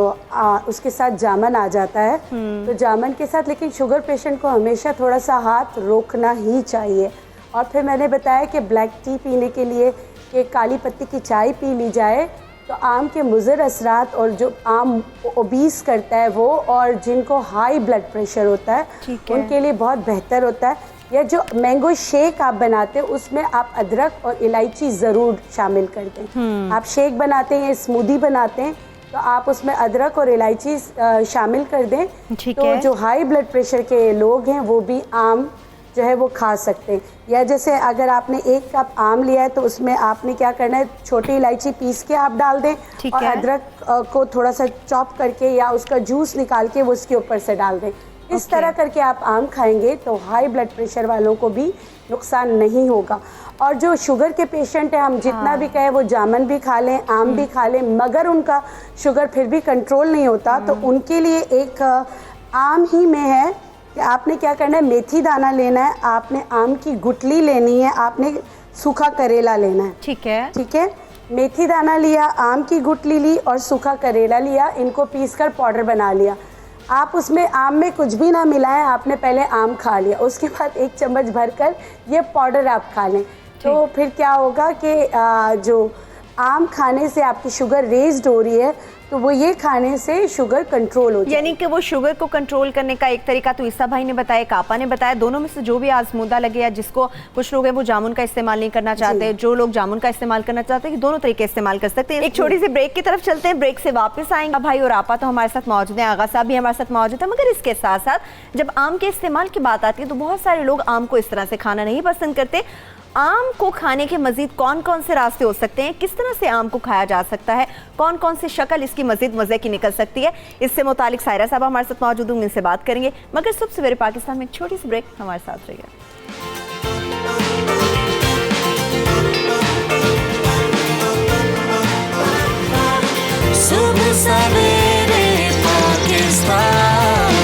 उसके साथ जामन आ जाता है, तो जामन के साथ, लेकिन शुगर पेशेंट को हमेशा थोड़ा सा हाथ रोकना ही चाहिए। और फिर मैंने बताया कि ब्लैक टी पीने के लिए कि काली पत्ती की चाय पी ली जाए, तो आम के मुज़र असरात और जो आम ओबीस करता है वो, और जिनको हाई ब्लड प्रेशर होता है उनके लिए बहुत बेहतर होता है। या जो मैंगो शेक आप बनाते हैं उसमें आप अदरक और इलायची ज़रूर शामिल कर दें। आप शेक बनाते हैं, स्मूदी बनाते हैं, तो आप उसमें अदरक और इलायची शामिल कर दें, तो जो हाई ब्लड प्रेशर के लोग हैं वो भी आम जो है वो खा सकते हैं। या जैसे अगर आपने 1 कप आम लिया है तो उसमें आपने क्या करना है, छोटी इलायची पीस के आप डाल दें और अदरक को थोड़ा सा चॉप करके या उसका जूस निकाल के वो उसके ऊपर से डाल दें। इस तरह करके आप आम खाएंगे तो हाई ब्लड प्रेशर वालों को भी नुकसान नहीं होगा। और जो शुगर के पेशेंट हैं, हम जितना भी कहें वो जामुन भी खा लें, आम भी खा लें, मगर उनका शुगर फिर भी कंट्रोल नहीं होता, तो उनके लिए एक आम ही में है कि आपने क्या करना है, मेथी दाना लेना है, आपने आम की गुठली लेनी है, आपने सूखा करेला लेना है। ठीक है, ठीक है। मेथी दाना लिया, आम की गुठली ली और सूखा करेला लिया, इनको पीसकर पाउडर बना लिया। आप उसमें आम में कुछ भी ना मिलाएं, आपने पहले आम खा लिया, उसके बाद 1 चम्मच भरकर ये पाउडर आप खा लें। तो फिर क्या होगा कि जो आम खाने से आपकी शुगर रेज्ड हो रही है, तो वो ये खाने से शुगर कंट्रोल हो जाए। यानी कि वो शुगर को कंट्रोल करने का एक तरीका तो ईसा भाई ने बताया, कापा ने बताया, दोनों में से जो भी आजमूदा लगे, या जिसको कुछ लोग हैं वो जामुन का इस्तेमाल नहीं करना चाहते, जो लोग जामुन का इस्तेमाल करना चाहते हैं, दोनों तरीके इस्तेमाल कर सकते हैं। एक छोटी सी ब्रेक की तरफ चलते हैं, ब्रेक से वापस आएंगे। भाई और आपा तो हमारे साथ मौजूद हैं, आगा साहब भी हमारे साथ मौजूद है, मगर इसके साथ साथ जब आम के इस्तेमाल की बात आती है तो बहुत सारे लोग आम को इस तरह से खाना नहीं पसंद करते। आम को खाने के मजीद कौन कौन से रास्ते हो सकते हैं, किस तरह से आम को खाया जा सकता है, कौन कौन सी शक्ल इसकी मजीद मज़े की निकल सकती है, इससे मुतालिक सायरा साहब हमारे साथ मौजूद होंगे, इनसे बात करेंगे। मगर सुबह सवेरे पाकिस्तान में एक छोटी सी ब्रेक, हमारे साथ रहिए। सुबह सवेरे पाकिस्तान,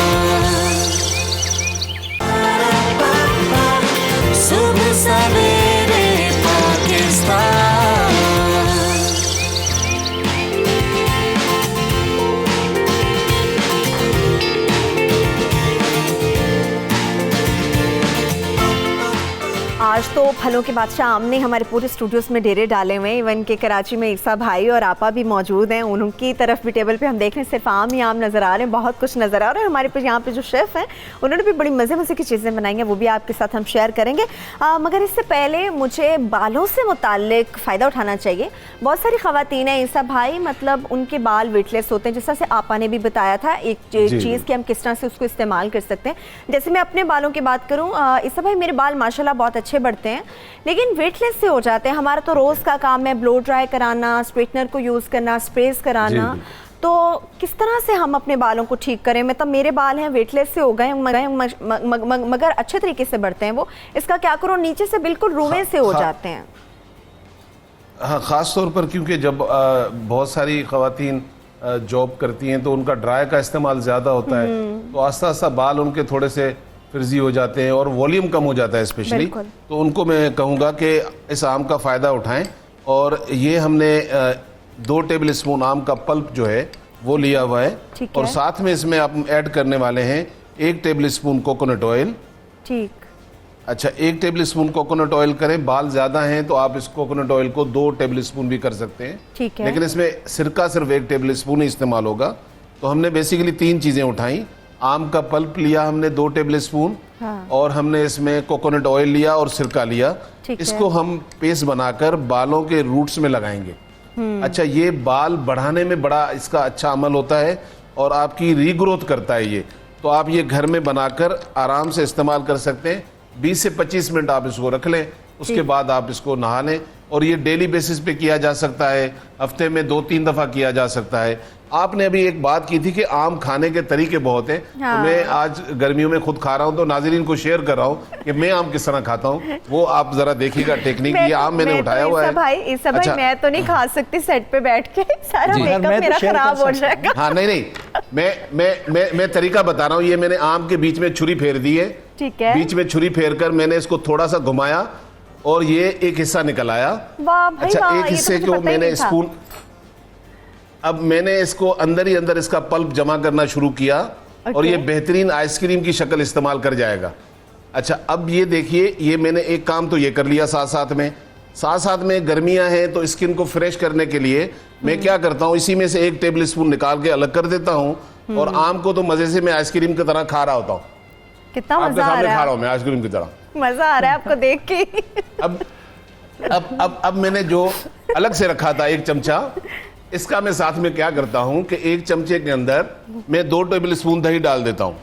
सुबह सवेरे पाकिस्तान। आज तो फलों के बादशाह आम ने हमारे पूरे स्टूडियोज में डेरे डाले हुए हैं। इवन के कराची में ईसा भाई और आपा भी मौजूद हैं। उनकी तरफ भी टेबल पे हम देख रहे हैं सिर्फ आम ही आम नज़र आ रहे हैं, बहुत कुछ नज़र आ रहा है। हमारे पे यहाँ पे जो शेफ़ हैं उन्होंने भी बड़ी मज़े की चीज़ें बनाई हैं, वो भी आपके साथ हम शेयर करेंगे। मगर इससे पहले मुझे बालों से मुताल्लिक फ़ायदा उठाना चाहिए। बहुत सारी ख़वातीन हैं ईसा भाई, मतलब उनके बाल वेटलेस होते हैं, जिस तरह से आपा ने भी बताया था एक चीज़ कि हम किस तरह से उसको इस्तेमाल कर सकते हैं। जैसे मैं अपने बालों की बात करूँ, ईसा भाई मेरे बाल माशाल्लाह बहुत अच्छे बढ़ते हैं, लेकिन वेटलेस से हो जाते हैं। हमारा तो रोज़ का काम है ब्लो ड्राई कराना, स्ट्रेटनर को यूज़ करना, स्प्रेस कराना। तो किस तरह से हम अपने बालों को ठीक करें? मतलब मेरे बाल हैं वेटलेस से हो गए मगर अच्छे तरीके से बढ़ते हैं वो, इसका क्या करो? नीचे से बिल्कुल रुए से हो जाते हैं। हाँ, ख़ास तौर पर क्योंकि जब बहुत सारी ख़वातीन जॉब करती हैं तो उनका ड्राई का इस्तेमाल ज़्यादा होता है, तो आस्ता आस्ता बाल उनके थोड़े से फ्रिजी हो जाते हैं और वॉल्यूम कम हो जाता है स्पेशली। तो उनको मैं कहूँगा कि इस आम का फ़ायदा उठाएं। और ये हमने 2 टेबल स्पून आम का पल्प जो है वो लिया हुआ है, और साथ में इसमें आप ऐड करने वाले हैं 1 टेबल स्पून कोकोनट ऑयल। ठीक, अच्छा, 1 टेबल स्पून कोकोनट ऑयल करें। बाल ज़्यादा हैं तो आप इस कोकोनट ऑयल को 2 टेबल स्पून भी कर सकते हैं, ठीक है। लेकिन इसमें सिरका सिर्फ 1 टेबल स्पून ही इस्तेमाल होगा। तो हमने बेसिकली 3 चीज़ें उठाई। आम का पल्प लिया हमने 2 टेबल स्पून, और हमने इसमें कोकोनट ऑयल लिया और सिरका लिया। इसको हम पेस्ट बनाकर बालों के रूट्स में लगाएंगे। अच्छा, ये बाल बढ़ाने में बड़ा इसका अच्छा अमल होता है और आपकी रीग्रोथ करता है ये। तो आप ये घर में बनाकर आराम से इस्तेमाल कर सकते हैं। 20 से 25 मिनट आप इसको रख लें, उसके बाद आप इसको नहा लें। और ये डेली बेसिस पे किया जा सकता है, हफ्ते में 2-3 दफ़ा किया जा सकता है। आपने अभी एक बात की थी कि आम खाने के तरीके बहुत हैं। तो मैं आज गर्मियों में खुद खा रहा हूँ, तो नाज़रीन को शेयर कर रहा हूँ कि मैं आम किस तरह खाता हूँ, वो आप जरा देखिएगा टेक्निक। ये आम मैंने उठाया हुआ है। अच्छा, मैं तो नहीं खा सकती सेट पे बैठ के, सारा मेकअप मेरा खराब हो जाएगा। हाँ, नहीं, मैं तरीका बता रहा हूँ। ये मैंने आम के बीच में छुरी फेर दी है, ठीक है। बीच में छुरी फेर कर मैंने इसको थोड़ा सा घुमाया और ये एक हिस्सा निकल आया। अच्छा, एक हिस्से को मैंने स्पून, अब मैंने इसको अंदर ही अंदर इसका पल्प जमा करना शुरू किया, और ये बेहतरीन आइसक्रीम की शक्ल इस्तेमाल कर जाएगा। अच्छा, अब ये देखिए, ये मैंने एक काम तो ये कर लिया। साथ साथ में गर्मियां हैं तो स्किन को फ्रेश करने के लिए मैं क्या करता हूँ, इसी में से 1 टेबल स्पून निकाल के अलग कर देता हूँ, और आम को तो मजे से मैं आइसक्रीम की तरह खा रहा होता हूँ। कितना मजा आ रहा है, खा रहा हूँ मैं आइसक्रीम की तरह, मजा आ रहा है आपको देख के। अब मैंने जो अलग से रखा था 1 चमचा, इसका मैं साथ में क्या करता हूं कि 1 चमचे के अंदर मैं 2 टेबल स्पून दही डाल देता हूं।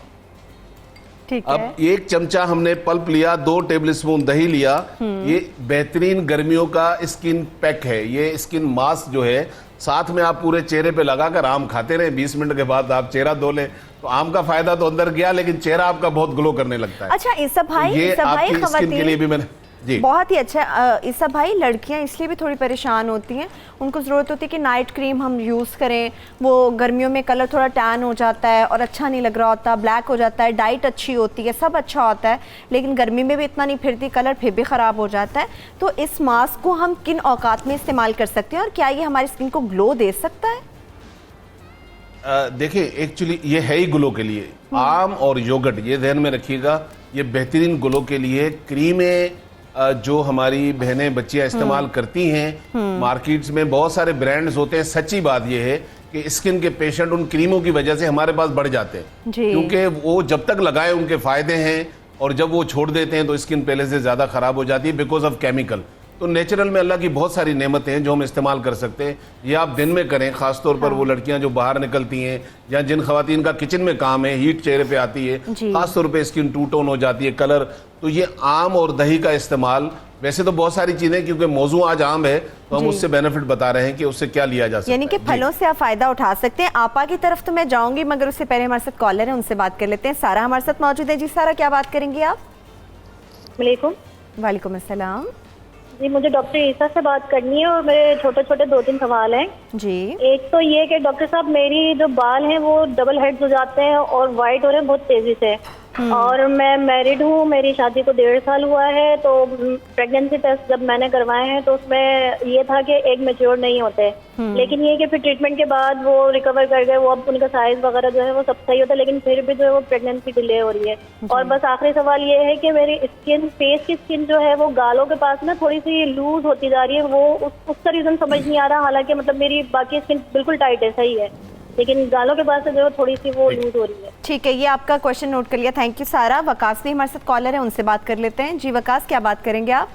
ठीक है। अब 1 चमचा हमने पल्प लिया, 2 टेबल स्पून दही लिया। ये बेहतरीन गर्मियों का स्किन पैक है, ये स्किन मास्क जो है, साथ में आप पूरे चेहरे पे लगाकर आम खाते रहे। 20 मिनट के बाद आप चेहरा धो लें, तो आम का फायदा तो अंदर गया, लेकिन चेहरा आपका बहुत ग्लो करने लगता है। अच्छा, ईसा भाई, तो ये आपकी स्किन के लिए भी मैंने जी बहुत ही अच्छा। ईसा भाई, लड़कियां इसलिए भी थोड़ी परेशान होती हैं, उनको ज़रूरत होती है कि नाइट क्रीम हम यूज़ करें। वो गर्मियों में कलर थोड़ा टैन हो जाता है और अच्छा नहीं लग रहा होता, ब्लैक हो जाता है, डाइट अच्छी होती है, सब अच्छा होता है, लेकिन गर्मी में भी इतना नहीं फिरती, कलर फिर भी ख़राब हो जाता है। तो इस मास्क को हम किन औकात में इस्तेमाल कर सकते हैं, और क्या ये हमारी स्किन को ग्लो दे सकता है? देखिए, एक्चुअली ये है ही ग्लो के लिए। आम और योगर्ट, ये ध्यान में रखिएगा, ये बेहतरीन ग्लो के लिए क्रीमें जो हमारी बहनें बच्चियां इस्तेमाल करती हैं। मार्केट्स में बहुत सारे ब्रांड्स होते हैं। सच्ची बात यह है कि स्किन के पेशेंट उन क्रीमों की वजह से हमारे पास बढ़ जाते हैं, क्योंकि वो जब तक लगाए उनके फायदे हैं, और जब वो छोड़ देते हैं तो स्किन पहले से ज़्यादा ख़राब हो जाती है बिकॉज ऑफ केमिकल। तो नेचुरल में अल्लाह की बहुत सारी नेमतें हैं जो हम इस्तेमाल कर सकते हैं। ये आप दिन में करें, ख़ास तौर पर वो लड़कियां जो बाहर निकलती हैं या जिन ख़वातीन का किचन में काम है, हीट चेहरे पे आती है, ख़ास तौर पे स्किन टू टोन हो जाती है, कलर, तो ये आम और दही का इस्तेमाल, वैसे तो बहुत सारी चीज़ें, क्योंकि मौजू आज आम है तो हम उससे बेनिफिट बता रहे हैं कि उससे क्या लिया जा सकता है। यानी कि फलों से आप फ़ायदा उठा सकते हैं। आपा की तरफ तो मैं जाऊँगी, मगर उससे पहले हमारे साथ कॉलर है, उनसे बात कर लेते हैं। सारा हमारे साथ मौजूद है। जी सारा, क्या बात करेंगी आप? वालेकुम अस्सलाम जी, मुझे डॉक्टर ईसा से बात करनी है और मेरे छोटे छोटे 2-3 सवाल हैं जी। एक तो ये कि डॉक्टर साहब, मेरी जो बाल हैं वो डबल हेड्स हो जाते हैं और वाइट हो रहे हैं बहुत तेजी से, और मैं मैरिड हूँ, मेरी शादी को 1.5 साल हुआ है। तो प्रेगनेंसी टेस्ट जब मैंने करवाए हैं तो उसमें ये था कि एग मैच्योर नहीं होते, लेकिन ये कि फिर ट्रीटमेंट के बाद वो रिकवर कर गए, वो अब उनका साइज वगैरह जो है वो सब सही होता है, लेकिन फिर भी जो है वो प्रेगनेंसी डिले हो रही है। और बस आखिरी सवाल ये है कि मेरी स्किन, फेस की स्किन जो है वो गालों के पास ना थोड़ी सी लूज होती जा रही है, वो उसका रीजन समझ नहीं आ रहा। हालांकि मतलब मेरी बाकी स्किन बिल्कुल टाइट है, सही है, लेकिन गालों के पास से जो थोड़ी सी वो लूज हो रही है। ठीक है, ये आपका क्वेश्चन नोट कर लिया, थैंक यू सारा। वकास भी हमारे साथ कॉलर है, उनसे बात कर लेते हैं। जी वकास, क्या बात करेंगे आप?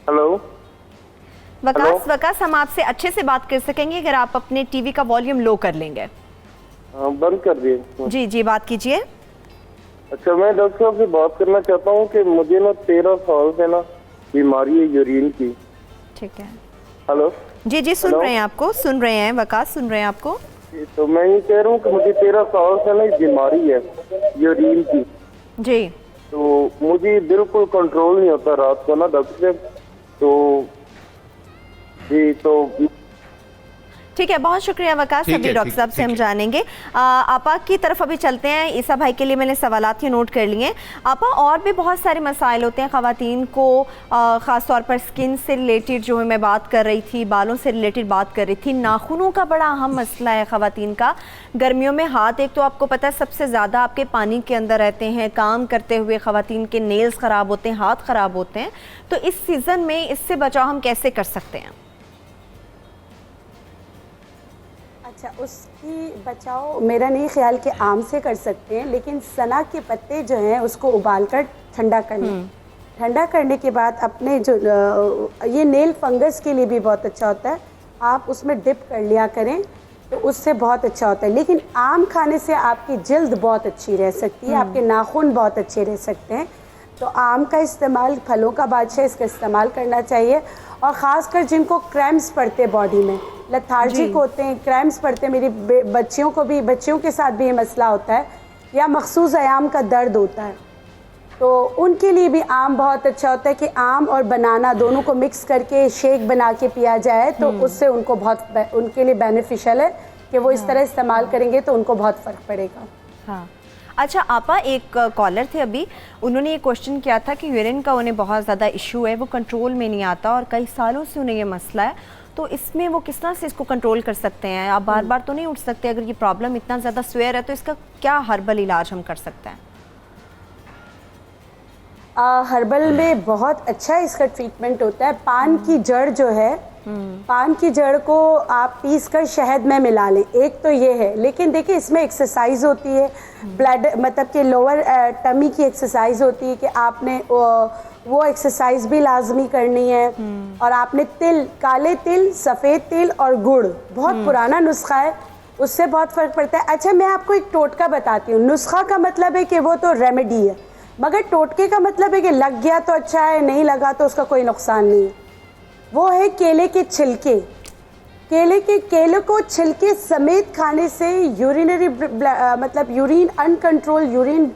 हेलो वकास, हम आपसे अच्छे से बात कर सकेंगे अगर आप अपने टीवी का वॉल्यूम लो कर लेंगे। बंद कर दिए। जी जी, बात कीजिए। अच्छा, मैं डॉक्टर साहब से बात करना चाहता हूँ कि मुझे ना 13 साल से ना बीमारी है यूरिन की। ठीक है। हेलो जी जी, सुन रहे हैं आपको, सुन रहे हैं वकास, सुन रहे हैं आपको। तो मैं ये कह रहा हूँ कि मुझे 13 साल से ना बीमारी है यूरिन की जी। तो मुझे बिल्कुल कंट्रोल नहीं होता रात को ना डॉक्टर साहब। तो जी, तो ठीक है, बहुत शुक्रिया वकास। अभी डॉक्टर साहब से हम जानेंगे। आपा की तरफ अभी चलते हैं। ईसा भाई के लिए मैंने सवालात ये नोट कर लिए। आपा, और भी बहुत सारे मसाइल होते हैं ख़वातीन को, ख़ास तौर पर स्किन से रिलेटेड जो है मैं बात कर रही थी, बालों से रिलेटेड बात कर रही थी। नाखूनों का बड़ा अहम मसला है ख़वातीन का। गर्मियों में हाथ, एक तो आपको पता है सबसे ज़्यादा आपके पानी के अंदर रहते हैं, काम करते हुए ख़वातीन के नेल्स ख़राब होते हैं, हाथ ख़राब होते हैं। तो इस सीज़न में इससे बचाव हम कैसे कर सकते हैं? अच्छा, उसकी बचाव मेरा नहीं ख्याल कि आम से कर सकते हैं, लेकिन सना के पत्ते जो हैं उसको उबालकर ठंडा कर लें। ठंडा करने के बाद अपने जो ये नेल फंगस के लिए भी बहुत अच्छा होता है, आप उसमें डिप कर लिया करें तो उससे बहुत अच्छा होता है। लेकिन आम खाने से आपकी जल्द बहुत अच्छी रह सकती है, आपके नाखून बहुत अच्छे रह सकते हैं। तो आम का इस्तेमाल, फलों का बादशाह, इसका इस्तेमाल करना चाहिए। और ख़ासकर जिनको क्रैम्प्स पड़ते बॉडी में, लथार्जिक होते हैं, क्रैम्प्स पड़ते हैं, मेरी बच्चियों के साथ भी ये मसला होता है, या मखसूस अयाम का दर्द होता है, तो उनके लिए भी आम बहुत अच्छा होता है कि आम और बनाना दोनों को मिक्स करके शेक बना के पिया जाए, तो उससे उनको बहुत, उनके लिए बेनिफिशियल है कि वो इस तरह इस्तेमाल करेंगे तो उनको बहुत फ़र्क पड़ेगा। हाँ, अच्छा आपा, एक कॉलर थे अभी, उन्होंने ये क्वेश्चन किया था कि यूरिन का उन्हें बहुत ज़्यादा इशू है, वो कंट्रोल में नहीं आता और कई सालों से उन्हें ये मसला है, तो इसमें वो किस तरह से इसको कंट्रोल कर सकते हैं? आप बार बार तो नहीं उठ सकते, अगर ये प्रॉब्लम इतना ज़्यादा स्वेयर है तो इसका क्या हर्बल इलाज हम कर सकते हैं? हर्बल में बहुत अच्छा इसका ट्रीटमेंट होता है। पान की जड़ जो है, पान की जड़ को आप पीस कर शहद में मिला लें, एक तो ये है। लेकिन देखिए इसमें एक्सरसाइज होती है, ब्लड मतलब कि लोअर टमी की एक्सरसाइज होती है कि आपने वो एक्सरसाइज भी लाजमी करनी है। और आपने तिल, काले तिल, सफ़ेद तिल और गुड़, बहुत पुराना नुस्खा है, उससे बहुत फ़र्क पड़ता है। अच्छा, मैं आपको एक टोटका बताती हूँ। नुस्खा का मतलब है कि वो तो रेमेडी है, मगर टोटके का मतलब है कि लग गया तो अच्छा है, नहीं लगा तो उसका कोई नुकसान नहीं है। वो है केले के छिलके। केले को छिलके समेत खाने से यूरिनरी मतलब यूरिन, अनकंट्रोल यूरिन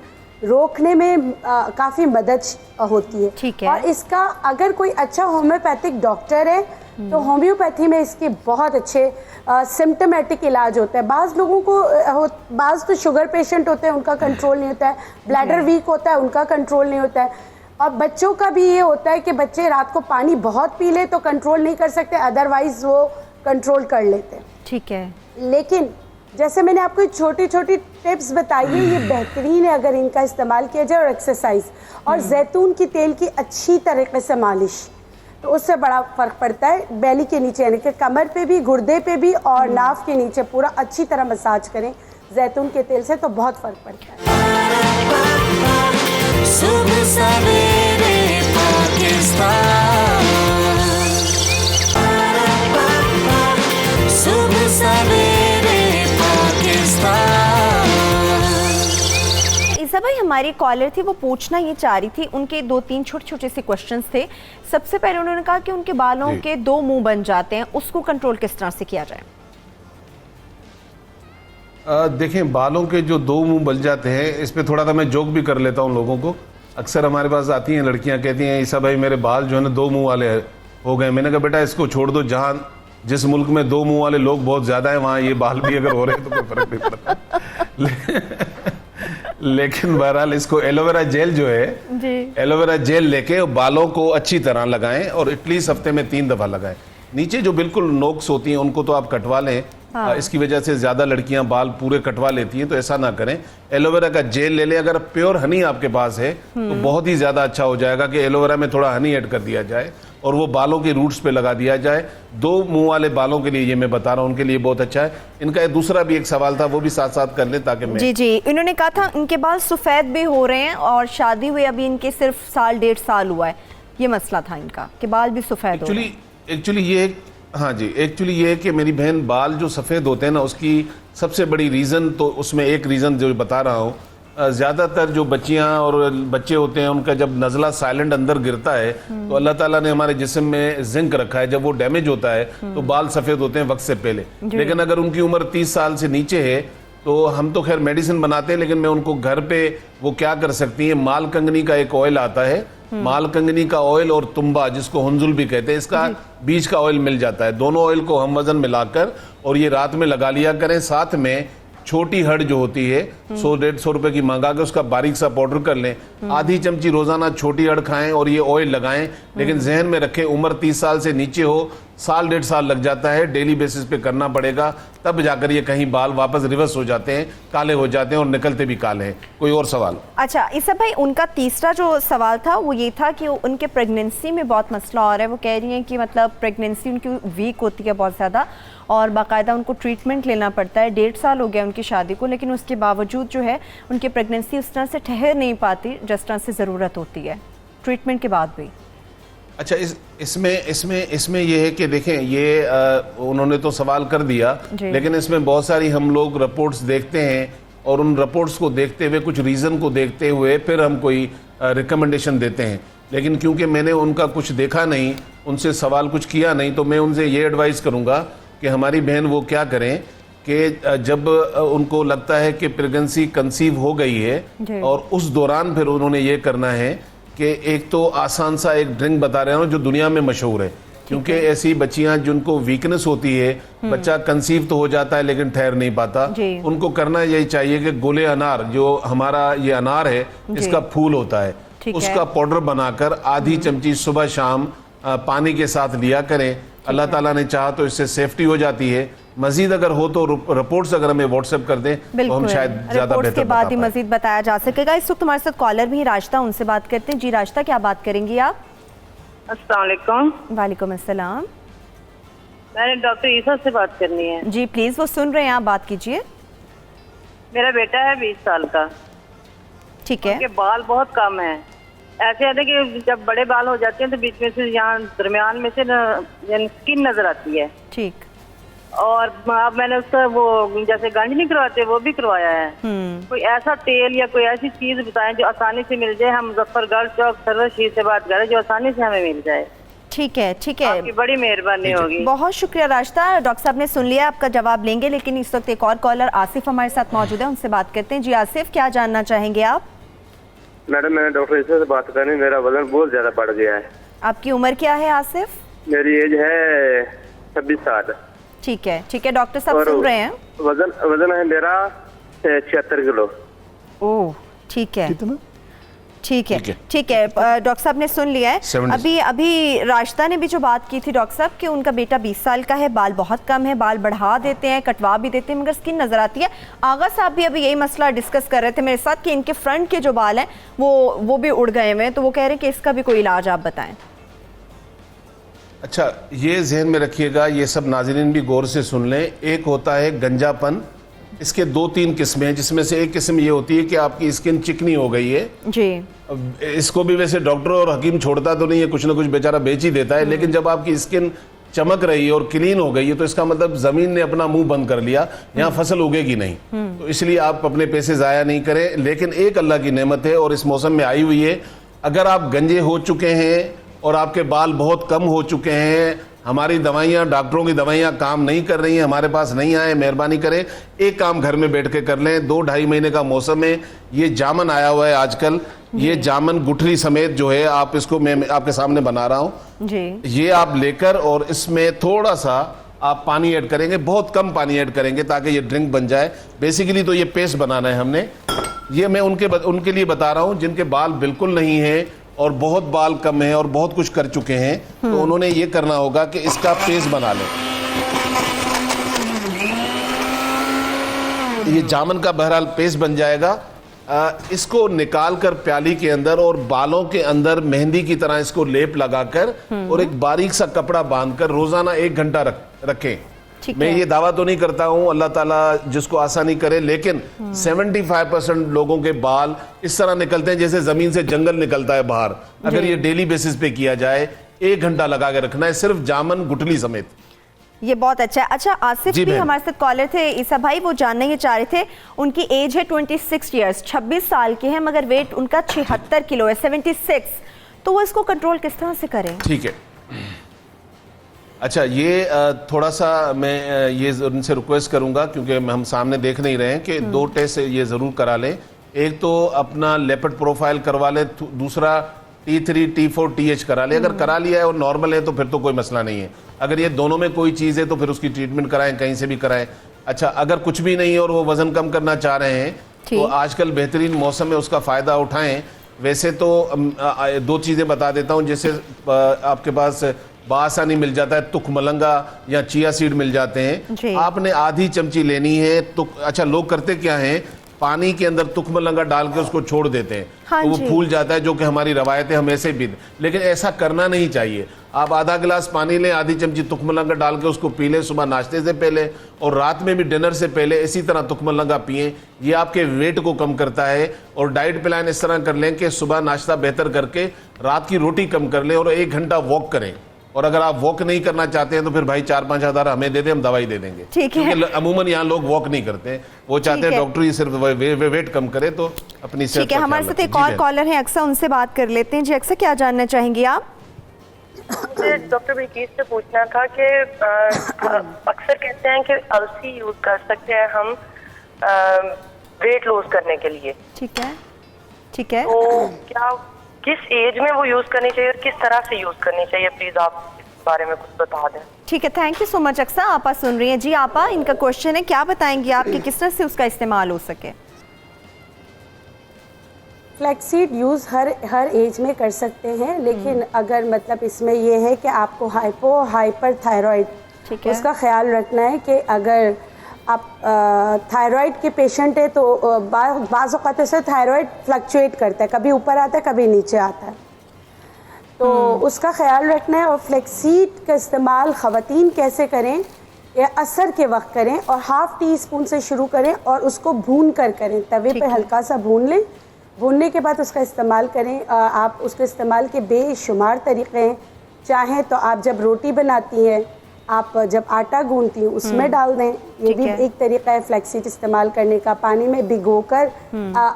रोकने में काफ़ी मदद होती है। ठीक है। और इसका अगर कोई अच्छा होम्योपैथिक डॉक्टर है तो होम्योपैथी में इसके बहुत अच्छे सिम्टोमेटिक इलाज होता है। बाज़ लोगों को बाज़ तो शुगर पेशेंट होते हैं, उनका कंट्रोल नहीं होता है, ब्लैडर वीक होता है, उनका कंट्रोल नहीं होता है। और बच्चों का भी ये होता है कि बच्चे रात को पानी बहुत पी ले तो कंट्रोल नहीं कर सकते, अदरवाइज वो कंट्रोल कर लेते हैं। ठीक है। लेकिन जैसे मैंने आपको छोटी छोटी टिप्स बताई है, ये बेहतरीन है अगर इनका इस्तेमाल किया जाए। और एक्सरसाइज और जैतून की तेल की अच्छी तरीके से मालिश, तो उससे बड़ा फ़र्क पड़ता है। बेली के नीचे यानी कि कमर पे भी, गुर्दे पे भी और नाफ के नीचे पूरा अच्छी तरह मसाज करें जैतून के तेल से, तो बहुत फ़र्क पड़ता है। सुबह सवेरे पाकिस्तान, सुबह सवेरे पाकिस्तान। ईसा भाई, हमारी कॉलर थी, वो पूछना ये चाह रही थी, उनके 2-3 छोटे-छोटे से क्वेश्चंस थे। सबसे पहले उन्होंने कहा कि उनके बालों के 2 मुंह बन जाते हैं, उसको कंट्रोल किस तरह से किया जाए? देखें, बालों के जो 2 मुंह बन जाते हैं, इस पे थोड़ा सा मैं जोक भी कर लेता हूँ लोगों को। अक्सर हमारे पास आती हैं लड़कियां, कहती हैं ईसा भाई मेरे बाल जो है ना 2 मुंह वाले हो गए। मैंने कहा बेटा इसको छोड़ दो, जहाँ जिस मुल्क में 2 मुंह वाले लोग बहुत ज़्यादा हैं वहाँ ये बाल भी अगर हो रहे हैं तो कोई फर्क नहीं पड़ता। लेकिन बहरहाल इसको एलोवेरा जेल जो है जी एलोवेरा जेल लेके बालों को अच्छी तरह लगाएं और एटलीस्ट हफ्ते में 3 दफा लगाएं। नीचे जो बिल्कुल नोक्स होती हैं उनको तो आप कटवा लें। हाँ। इसकी वजह से ज्यादा लड़कियां बाल पूरे कटवा लेती हैं, तो ऐसा ना करें। एलोवेरा का जेल ले लें। अगर प्योर हनी आपके पास है तो बहुत ही ज्यादा अच्छा हो जाएगा कि एलोवेरा में थोड़ा हनी ऐड कर दिया जाए और वो बालों के रूट्स पे लगा दिया जाए। 2 मुंह वाले बालों के लिए ये मैं बता रहा हूँ, उनके लिए बहुत अच्छा है। इनका एक दूसरा भी एक सवाल था, वो भी साथ साथ कर लें ताकि मैं। जी जी, इन्होंने कहा था इनके बाल सफ़ेद भी हो रहे हैं और शादी हुई अभी इनके सिर्फ 1.5 साल हुआ है, ये मसला था इनका कि बाल भी सफ़ेद हो रहे हैं। एक्चुअली ये हाँ जी, एक्चुअली ये है कि मेरी बहन बाल जो सफ़ेद होते हैं ना, उसकी सबसे बड़ी रीज़न, तो उसमें एक रीज़न जो बता रहा हूँ, ज़्यादातर जो बच्चियाँ और बच्चे होते हैं उनका जब नज़ला साइलेंट अंदर गिरता है तो अल्लाह ताला ने हमारे जिस्म में जिंक रखा है। जब वो डैमेज होता है तो बाल सफ़ेद होते हैं वक्त से पहले। लेकिन अगर उनकी उम्र 30 साल से नीचे है तो हम तो खैर मेडिसिन बनाते हैं, लेकिन मैं उनको घर पे वो क्या कर सकती है, माल कंगनी का एक ऑयल आता है, माल कंगनी का ऑयल और तुम्बा जिसको हुंजुल भी कहते हैं, इसका बीज का ऑयल मिल जाता है। दोनों ऑयल को हम वजन मिलाकर और ये रात में लगा लिया करें। साथ में छोटी हड़ जो होती है 100-150 रुपए की मंगा के उसका बारीक सा पाउडर कर लें। आधी चमची रोजाना छोटी हड़ खाएं और ये ऑयल लगाएं। लेकिन जहन में रखें उम्र 30 साल से नीचे हो, 1.5 साल लग जाता है, डेली बेसिस पे करना पड़ेगा, तब जाकर ये कहीं बाल वापस रिवर्स हो जाते हैं, काले हो जाते हैं और निकलते भी काले हैं। कोई और सवाल? अच्छा ईसा भाई, उनका तीसरा जो सवाल था वो ये था कि उनके प्रेगनेंसी में बहुत मसला आ रहा है। वो कह रही हैं कि मतलब प्रेगनेंसी उनकी वीक होती है बहुत ज़्यादा और बाकायदा उनको ट्रीटमेंट लेना पड़ता है। 1.5 साल हो गया उनकी शादी को, लेकिन उसके बावजूद जो है उनकी प्रेगनेंसी उस तरह से ठहर नहीं पाती जिस तरह से ज़रूरत होती है, ट्रीटमेंट के बाद भी। अच्छा, इसमें ये है कि देखें, ये उन्होंने तो सवाल कर दिया, लेकिन इसमें बहुत सारी हम लोग रिपोर्ट्स देखते हैं और उन रिपोर्ट्स को देखते हुए, कुछ रीज़न को देखते हुए फिर हम कोई रिकमेंडेशन देते हैं। लेकिन क्योंकि मैंने उनका कुछ देखा नहीं, उनसे सवाल कुछ किया नहीं, तो मैं उनसे ये एडवाइस करूँगा कि हमारी बहन वो क्या करें कि जब उनको लगता है कि प्रेगनेंसी कंसीव हो गई है और उस दौरान फिर उन्होंने ये करना है कि एक तो आसान सा एक ड्रिंक बता रहे हैं जो दुनिया में मशहूर है, क्योंकि ऐसी बच्चियां जिनको वीकनेस होती है, बच्चा कंसीव तो हो जाता है लेकिन ठहर नहीं पाता, उनको करना यही चाहिए कि गोले अनार, जो हमारा ये अनार है इसका फूल होता है, उसका पाउडर बनाकर आधी चमची सुबह शाम पानी के साथ लिया करें। अल्लाह ताला ने चाहा तो इससे सेफ्टी हो जाती है। मजीद अगर हो तो रिपोर्ट्स अगर हमें व्हाट्सएप कर दें तो हम शायद ज्यादा बेहतर के बाद ही मजीद बताया जा सकेगा। इस वक्त हमारे साथ कॉलर भी राश्ता, उनसे बात करते हैं। जी राश्ता, क्या बात करेंगी आप? अस्सलाम वालेकुम। वालेकुम अस्सलाम। मैंने डॉक्टर ईसा से बात करनी है। जी प्लीज, वो सुन रहे हैं, आप बात कीजिए। मेरा बेटा है 20 साल का। ठीक है। उनके बाल बहुत कम है। ऐसे है कि जब बड़े बाल हो जाते हैं तो बीच में से यहाँ दरमियान में से स्किन नजर आती है। ठीक। और अब मैंने उसका वो जैसे गंज नहीं करवाते वो भी करवाया है। कोई ऐसा तेल या कोई ऐसी चीज बताएं जो आसानी से मिल जाए। हम मुजफ्फरगढ़ चौक सर्वर शीर से बात करें, जो आसानी से हमें मिल जाए। ठीक है, ठीक है, आपकी बड़ी मेहरबानी होगी। बहुत शुक्रिया राश्ता। डॉक्टर साहब ने सुन लिया, आपका जवाब लेंगे, लेकिन इस वक्त एक और कॉलर आसिफ हमारे साथ मौजूद है, उनसे बात करते हैं। जी आसिफ, क्या जानना चाहेंगे आप? मैडम, मैंने डॉक्टर ईसा से बात करनी, मेरा वजन बहुत ज्यादा बढ़ गया है। आपकी उम्र क्या है आसिफ? मेरी एज है 26 साल। ठीक है, ठीक है, डॉक्टर साहब सुन रहे हैं। वजन है मेरा 76 किलो। ओह ठीक है, कितना? ठीक है, ठीक है, डॉक्टर साहब ने सुन लिया है। अभी राश्ता ने भी जो बात की थी डॉक्टर साहब कि उनका बेटा 20 साल का है, बाल बहुत कम है, बाल बढ़ा देते हैं, कटवा भी देते हैं, मगर स्किन नजर आती है। आगा साहब भी अभी यही मसला डिस्कस कर रहे थे मेरे साथ कि इनके फ्रंट के जो बाल हैं वो भी उड़ गए हुए हैं, तो वो कह रहे हैं कि इसका भी कोई इलाज आप बताएं। अच्छा, ये जहन में रखिएगा, ये सब नाज़रीन भी गौर से सुन लें। एक होता है गंजापन, इसके 2-3 किस्में हैं, जिसमें से एक किस्म ये होती है कि आपकी स्किन चिकनी हो गई है जी। इसको भी वैसे डॉक्टर और हकीम छोड़ता तो नहीं है, कुछ ना कुछ बेचारा बेच ही देता है, लेकिन जब आपकी स्किन चमक रही है और क्लीन हो गई है तो इसका मतलब जमीन ने अपना मुंह बंद कर लिया, यहाँ फसल उगेगी नहीं। तो इसलिए आप अपने पैसे जाया नहीं करें। लेकिन एक अल्लाह की नेमत है और इस मौसम में आई हुई है, अगर आप गंजे हो चुके हैं और आपके बाल बहुत कम हो चुके हैं, हमारी दवाइयाँ, डॉक्टरों की दवाइयाँ काम नहीं कर रही हैं, हमारे पास नहीं आए, मेहरबानी करें एक काम घर में बैठ के कर लें। 2-2.5 महीने का मौसम है, ये जामन आया हुआ है आजकल, ये जामन गुठली समेत जो है, आप इसको मैं आपके सामने बना रहा हूँ जी। ये आप लेकर और इसमें थोड़ा सा आप पानी ऐड करेंगे, बहुत कम पानी ऐड करेंगे ताकि ये ड्रिंक बन जाए। बेसिकली तो ये पेस्ट बनाना है हमने। ये मैं उनके लिए बता रहा हूँ जिनके बाल बिल्कुल नहीं हैं और बहुत बाल कम हैं और बहुत कुछ कर चुके हैं, तो उन्होंने ये करना होगा कि इसका पेस्ट बना लें। ये जामन का बहरहाल पेस्ट बन जाएगा। इसको निकाल कर प्याली के अंदर और बालों के अंदर मेहंदी की तरह इसको लेप लगाकर और एक बारीक सा कपड़ा बांधकर रोजाना 1 घंटा रखें। मैं ये दावा तो नहीं करता हूं, अल्लाह ताला जिसको आसानी करे, लेकिन 75% लोगों के बाल इस तरह निकलते हैं जैसे जमीन से जंगल निकलता है बाहर। अगर ये डेली बेसिस पे किया जाए, 1 घंटा लगा के रखना है, सिर्फ जामन गुठली समेत। ये बहुत अच्छा है। अच्छा, आसिफ भी हमारे साथ कॉलर थे, ईसा भाई, वो जानना ये चाह रहे थे, उनकी एज है 26 ईयर्स, 26 साल के हैं, मगर वेट उनका 76 किलो है, 76, तो वो इसको कंट्रोल किस तरह से करें? ठीक है, अच्छा, ये थोड़ा सा मैं ये उनसे रिक्वेस्ट करूंगा क्योंकि हम सामने देख नहीं रहे हैं कि 2 टेस्ट ये ज़रूर करा लें। एक तो अपना लेपिड प्रोफाइल करवा लें, दूसरा T3, T4, TH करा लें। अगर करा लिया है और नॉर्मल है तो फिर तो कोई मसला नहीं है। अगर ये दोनों में कोई चीज़ है तो फिर उसकी ट्रीटमेंट कराएं, कहीं से भी कराएं। अच्छा, अगर कुछ भी नहीं है और वो वज़न कम करना चाह रहे हैं तो आजकल बेहतरीन मौसम है, उसका फ़ायदा उठाएँ। वैसे तो 2 चीज़ें बता देता हूँ, जैसे आपके पास बासानी मिल जाता है तुक मलंगा या चिया सीड मिल जाते हैं, आपने आधी चमची लेनी है। तुक, अच्छा, लोग करते क्या हैं, पानी के अंदर तुक मलंगा डाल के उसको छोड़ देते हैं, तो वो फूल जाता है, जो कि हमारी रवायत है, हम ऐसे भी, लेकिन ऐसा करना नहीं चाहिए। आप आधा गिलास पानी लें, आधी चमची तुक मलंगा डाल के उसको पी लें सुबह नाश्ते से पहले, और रात में भी डिनर से पहले इसी तरह तुक मलंगा पिएं। ये आपके वेट को कम करता है। और डाइट प्लान इस तरह कर लें कि सुबह नाश्ता बेहतर करके रात की रोटी कम कर लें और 1 घंटा वॉक करें। और अगर आप वॉक नहीं करना चाहते हैं तो फिर भाई 4-5 हज़ार हमें दे दें, हम दवाई दे देंगे। ठीक है, क्योंकि अमूमन यहाँ लोग वॉक नहीं करते, वो चाहते हैं डॉक्टर ही सिर्फ वेट कम करे तो अपनी सेहत। ठीक है, हमारे साथ एक और कॉलर है अक्सा, उनसे बात कर लेते हैं। जी अक्सा, क्या जानना चाहेंगी आप? मुझे डॉक्टर बिल्किस से पूछना था कि अक्सर कहते हैं कि अलसी यूज कर सकते हैं हम वेट लॉस करने के लिए। ठीक है, ठीक है, तो क्या किस एज में वो यूज करनी चाहिए और किस तरह से यूज करनी चाहिए, प्लीज आप इस बारे में कुछ बता दें। ठीक है, thank you so much Aksa. आपा सुन रही हैं? जी आपा, इनका क्वेश्चन है, क्या बताएंगी आप कि किस तरह से उसका इस्तेमाल हो सके? फ्लैक्सीड यूज़ हर एज में कर सकते हैं, लेकिन अगर मतलब इसमें ये है कि आपको हाइपर थायराइड उसका ख्याल रखना है कि अगर आप थायराइड के पेशेंट है तो बाज़ औक़ात से थायराइड फ्लक्चुएट करता है, कभी ऊपर आता है कभी नीचे आता है, तो उसका ख्याल रखना है। और फ्लैक्सीड का इस्तेमाल ख़वातीन कैसे करें, या असर के वक्त करें और 1/2 टीस्पून से शुरू करें और उसको भून कर करें, तवे पे हल्का सा भून लें। भूनने के बाद उसका इस्तेमाल करें। आप उसके इस्तेमाल के बेशुमार तरीक़े हैं। चाहें तो आप जब रोटी बनाती हैं, आप जब आटा गूंथती हैं उसमें डाल दें, ये भी एक तरीका है फ्लैक्सीड इस्तेमाल करने का। पानी में भिगोकर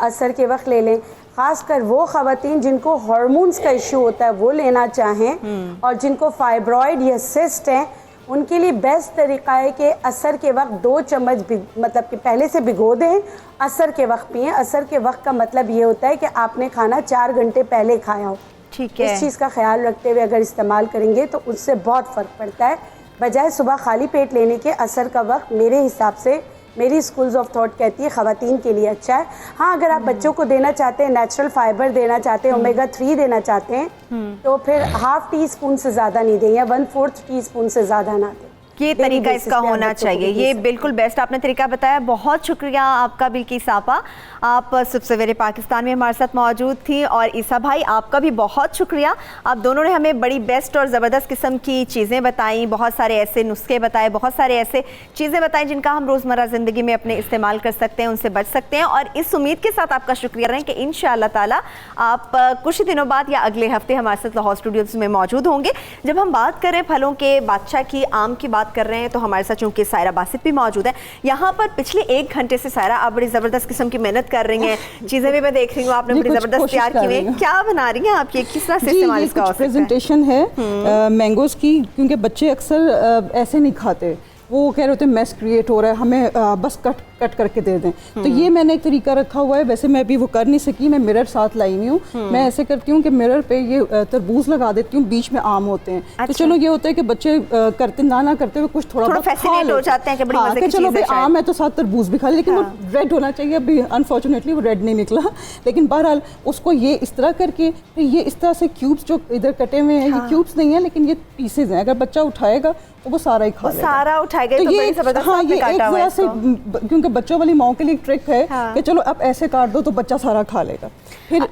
असर के वक्त ले लें। ख़ासकर वो ख़वातीन जिनको हार्मोन्स का इशू होता है वो लेना चाहें, और जिनको फाइब्रॉइड या सिस्ट हैं, उनके लिए बेस्ट तरीका है कि असर के वक्त 2 चम्मच मतलब कि पहले से भिगो दें, असर के वक्त पिएं। असर के वक्त का मतलब ये होता है कि आपने खाना 4 घंटे पहले खाया हो। ठीक है, इस चीज़ का ख्याल रखते हुए अगर इस्तेमाल करेंगे तो उससे बहुत फ़र्क पड़ता है, बजाय सुबह खाली पेट लेने के। असर का वक्त मेरे हिसाब से, मेरी स्कूल्स ऑफ थॉट कहती है, ख़वातीन के लिए अच्छा है। हाँ, अगर आप बच्चों को देना चाहते हैं, नेचुरल फाइबर देना चाहते हैं, ओमेगा 3 देना चाहते हैं, तो फिर 1/2 टीस्पून से ज़्यादा नहीं दें या 1/4 टीस्पून से ज़्यादा ना दें। ये तरीका इसका होना चाहिए। ये बिल्कुल बेस्ट आपने तरीका बताया। बहुत शुक्रिया आपका बिल्किस आपा, आप सुबह सवेरे पाकिस्तान में हमारे साथ मौजूद थी। और ईसा भाई, आपका भी बहुत शुक्रिया। आप दोनों ने हमें बड़ी बेस्ट और ज़बरदस्त किस्म की चीज़ें बताई, बहुत सारे ऐसे नुस्खे बताए, बहुत सारे ऐसे चीज़ें बताई जिनका हम रोज़मर्रा ज़िंदगी में अपने इस्तेमाल कर सकते हैं, उनसे बच सकते हैं। और इस उम्मीद के साथ आपका शुक्रिया रहें कि इंशाअल्लाह ताला आप कुछ दिनों बाद या अगले हफ्ते हमारे साथ लाहौर स्टूडियोज़ में मौजूद होंगे। जब हम बात करें फलों के बादशाह की, आम की बात कर रहे हैं, तो हमारे साथ चूंकि सायरा बासित भी मौजूद है यहाँ पर। पिछले 1 घंटे से सायरा आप बड़ी ज़बरदस्त किस्म की मेहनत कर रही हैं, चीज़ें भी मैं देख रही हूँ आपने बड़ी ज़बरदस्त तैयार की हुई है। क्या बना रही हैं आप, ये किस तरह से इस्तेमाल इसका हो सकता है? प्रेजेंटेशन है मैंगोज़ की, क्योंकि बच्चे अक्सर ऐसे नहीं खाते, वो कह रहे होते हैं मेस क्रिएट हो रहा है, हमें बस कट करके दे दें। तो ये मैंने एक तरीका रखा हुआ है। वैसे मैं अभी वो कर नहीं सकी, मैं मिरर साथ लाई हुई हूँ। मैं ऐसे करती हूँ कि मिरर पे ये तरबूज लगा देती हूँ, बीच में आम होते हैं। तो चलो ये होता है कि बच्चे करते ना करते हुए कुछ थोड़ा बहुत फैसिनेट हो जाते हैं कि बड़ी मजे की चीज़ है। चलो भाई आम है तो साथ तरबूज भी खा ले, लेकिन वो रेड होना चाहिए। अभी अनफॉर्चुनेटली वो रेड नहीं निकला, लेकिन बहरहाल उसको ये इस तरह करके, ये इस तरह से क्यूब्स जो इधर कटे हुए हैं, ये क्यूब्स नहीं है लेकिन ये पीसेज हैं। अगर बच्चा उठाएगा तो वो सारा ही खा लेगा। सारा उठाएगा तो ये हाँ, ये एक तरह से, क्योंकि बच्चों वाली माओ के लिए एक ट्रिक है कि चलो अब ऐसे काट दो तो बच्चा सारा खा लेगा। फिर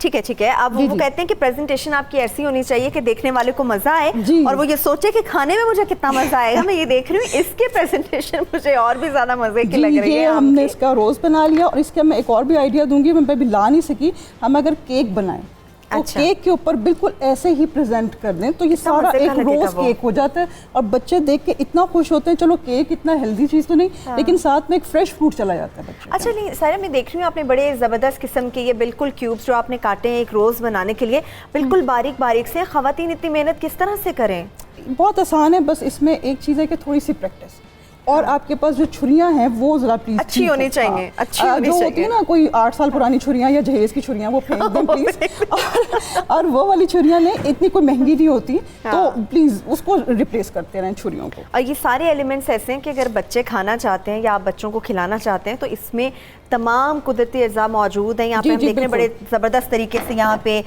ठीक है। अब वो कहते हैं कि प्रेजेंटेशन आपकी ऐसी होनी चाहिए कि देखने वाले को मजा आए और वो ये सोचे कि खाने में मुझे कितना मजा आएगा। मैं ये देख रही हूँ, इसके प्रेजेंटेशन मुझे और भी ज्यादा मजे की लग रही है। हमने इसका रोज बना लिया और इसका मैं एक और भी आइडिया दूंगी, मैं अभी ला नहीं सकी। हम अगर केक बनाएं तो केक के ऊपर बिल्कुल ऐसे ही प्रेजेंट कर दें तो ये सारा एक रोज केक हो जाता है और बच्चे देख के इतना खुश होते हैं। चलो केक इतना हेल्दी चीज़ तो नहीं, लेकिन साथ में एक फ्रेश फ्रूट चला जाता है बच्चे। अच्छा नहीं सारा, मैं देख रही हूँ आपने बड़े ज़बरदस्त किस्म के ये बिल्कुल क्यूब्स जो आपने काटे हैं एक रोज़ बनाने के लिए, बिल्कुल बारीक बारीक से। ख़वातीन इतनी मेहनत किस तरह से करें? बहुत आसान है, बस इसमें एक चीज़ है कि थोड़ी सी प्रैक्टिस और आपके पास जो छुरियां हैं वो जरा प्लीज अच्छी होनी चाहिए। अच्छी होनी जो होती है ना, कोई 8 साल पुरानी छुरियां या जहेज की छुरियां वो फेंक दें प्लीज। और वो वाली छुरियां ने इतनी कोई महंगी नहीं होती, तो प्लीज उसको रिप्लेस करते रहें छुरियों को। और ये सारे एलिमेंट्स ऐसे हैं कि अगर बच्चे खाना चाहते हैं या आप बच्चों को खिलाना चाहते हैं तो इसमें तमाम कुदरती अज़ा मौजूद हैं। यहाँ पे हम देख रहे हैं बड़े ज़बरदस्त तरीके से यहाँ पे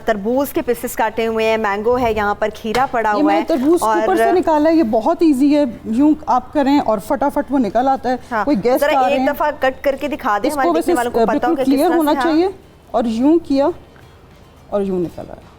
तरबूज के पीसेस काटे हुए हैं, मैंगो है, यहाँ पर खीरा पड़ा हुआ है। तरबूज ऊपर से निकाला है, ये बहुत इजी है, यूं आप करें और फटाफट वो निकल आता है। कोई गेस्ट आ रहे हैं, एक दफा कट करके दिखा दें, हमारे देखने वालों को पता हो कि क्लियर होना चाहिए। और यूं किया और यूं निकल आया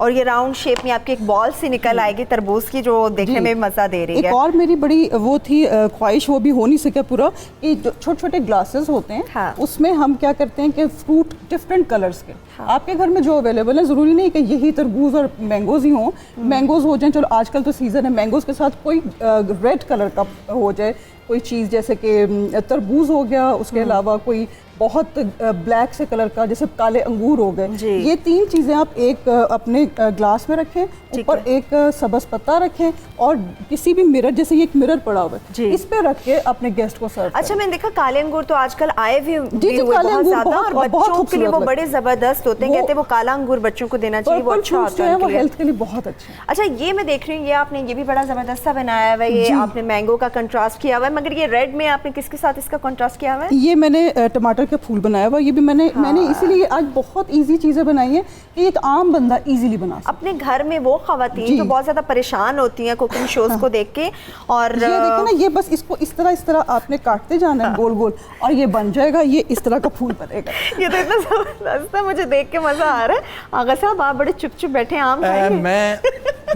और ये राउंड शेप में आपकी एक बॉल सी निकल आएगी तरबूज की, जो देखने में मजा दे रही है। एक और मेरी बड़ी वो थी ख्वाहिश, वो भी हो नहीं सका पूरा, कि जो छोटे छोटे ग्लासेस होते हैं उसमें हम क्या करते हैं कि फ्रूट डिफरेंट कलर्स के आपके घर में जो अवेलेबल है, ज़रूरी नहीं कि यही तरबूज और मैंगोज ही हों। मैंगोज हो जाए, चलो आजकल तो सीज़न है मैंगोज के साथ कोई रेड कलर का हो जाए कोई चीज़, जैसे कि तरबूज हो गया, उसके अलावा कोई बहुत ब्लैक से कलर का जैसे काले अंगूर हो गए। ये 3 चीज़ें आप एक अपने ग्लास में रखें, ऊपर एक सब्ज़ पत्ता रखें और किसी भी मिरर, जैसे ये एक मिरर पड़ा हुआ है, इस पे रख के अपने गेस्ट को सर्व। अच्छा, मैंने देखा काले अंगूर तो आजकल आए भी बहुत ज़्यादा और बच्चों के लिए वो बड़े ज़बरदस्त होते हैं। कहते हैं वो काला अंगूर बच्चों को देना चाहिए, वो अच्छा होता है, वो हेल्थ के लिए बहुत अच्छा। अच्छा, ये मैं देख रही हूँ, ये आपने ये भी बड़ा ज़बरदस्त सा बनाया हुआ है, ये आपने मैंगो का कंट्रास्ट किया हुआ है, मगर ये रेड में आपने किसके साथ इसका कंट्रास्ट किया हुआ है? ये मैंने टमाटर का फूल बनाया हुआ, ये भी मैंने इसीलिए आज बहुत इजी चीजें बनाई हैं कि एक आम बंदा इजीली बना सकता। अपने घर में वो खवातीन जो बहुत ज्यादा परेशान होती हैं कुकिंग शोज को देख के, और ये देखो ना, ये बस इसको इस तरह आपने काटते जाना है गोल गोल और ये बन जाएगा, ये इस तरह का फूल बनेगा। ये तो इतना जबरदस्त है, मुझे देख के मजा आ रहा है। आगा साहब आप बड़े चुप चुप बैठे हैं, आम खाएंगे?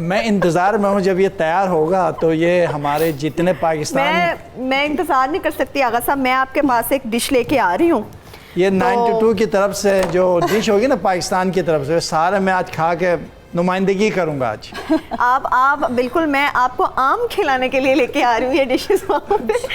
मैं इंतजार में हूँ, जब ये तैयार होगा तो ये हमारे जितने पाकिस्तान, मैं इंतजार नहीं कर सकती आगा साहब, मैं आपके पास एक डिश लेके आ रही हूँ। ये 92 की तरफ से जो डिश होगी ना पाकिस्तान की तरफ से, सारे मैं आज खा के नुमाइंदगी करूंगा आज। आप बिल्कुल, मैं आपको आम खिलाने के लिए लेके आ रही हूँ ये डिशेस।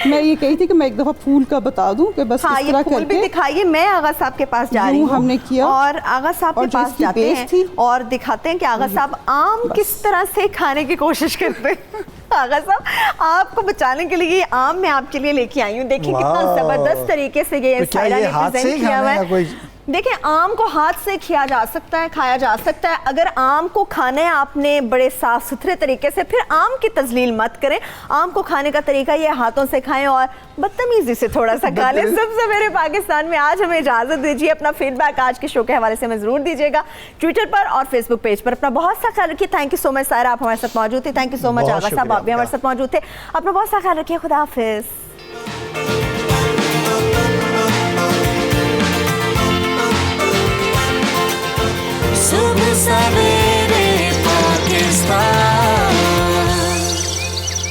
मैं ये कही थी कि मैं एक दफा फूल का बता दूं कि बस हाँ, इस तरह ये फूल भी दिखाइए। मैं आगा साहब के पास जा रही हूँ, हमने किया और आगा साहब के पास जाते हैं और दिखाते हैं कि आगा साहब आम किस तरह से खाने की कोशिश करते हैं। आगा साहब आपको बचाने के लिए ये आम मैं आपके लिए लेके आई हूँ। देखिए कितना जबरदस्त तरीके से ये सायरा ने प्रेजेंट किया हुआ है। देखिए, आम को हाथ से खाया जा सकता है। अगर आम को खाना है आपने बड़े साफ सुथरे तरीके से, फिर आम की तजलील मत करें। आम को खाने का तरीका ये हाथों से खाएं और बदतमीजी से थोड़ा सा खा लें। सबसे मेरे पाकिस्तान में आज हमें इजाजत दीजिए। अपना फीडबैक आज के शो के हवाले से हमें जरूर दीजिएगा, ट्विटर पर और फेसबुक पेज पर। अपना बहुत सा ख्याल रखिए। Thank you so much Saira, आप हमारे साथ मौजूद थे। थैंक यू सो मच आगा साहब, आप भी हमारे साथ मौजूद थे। अपना बहुत सा ख्याल रखिए। खुदा हाफिज।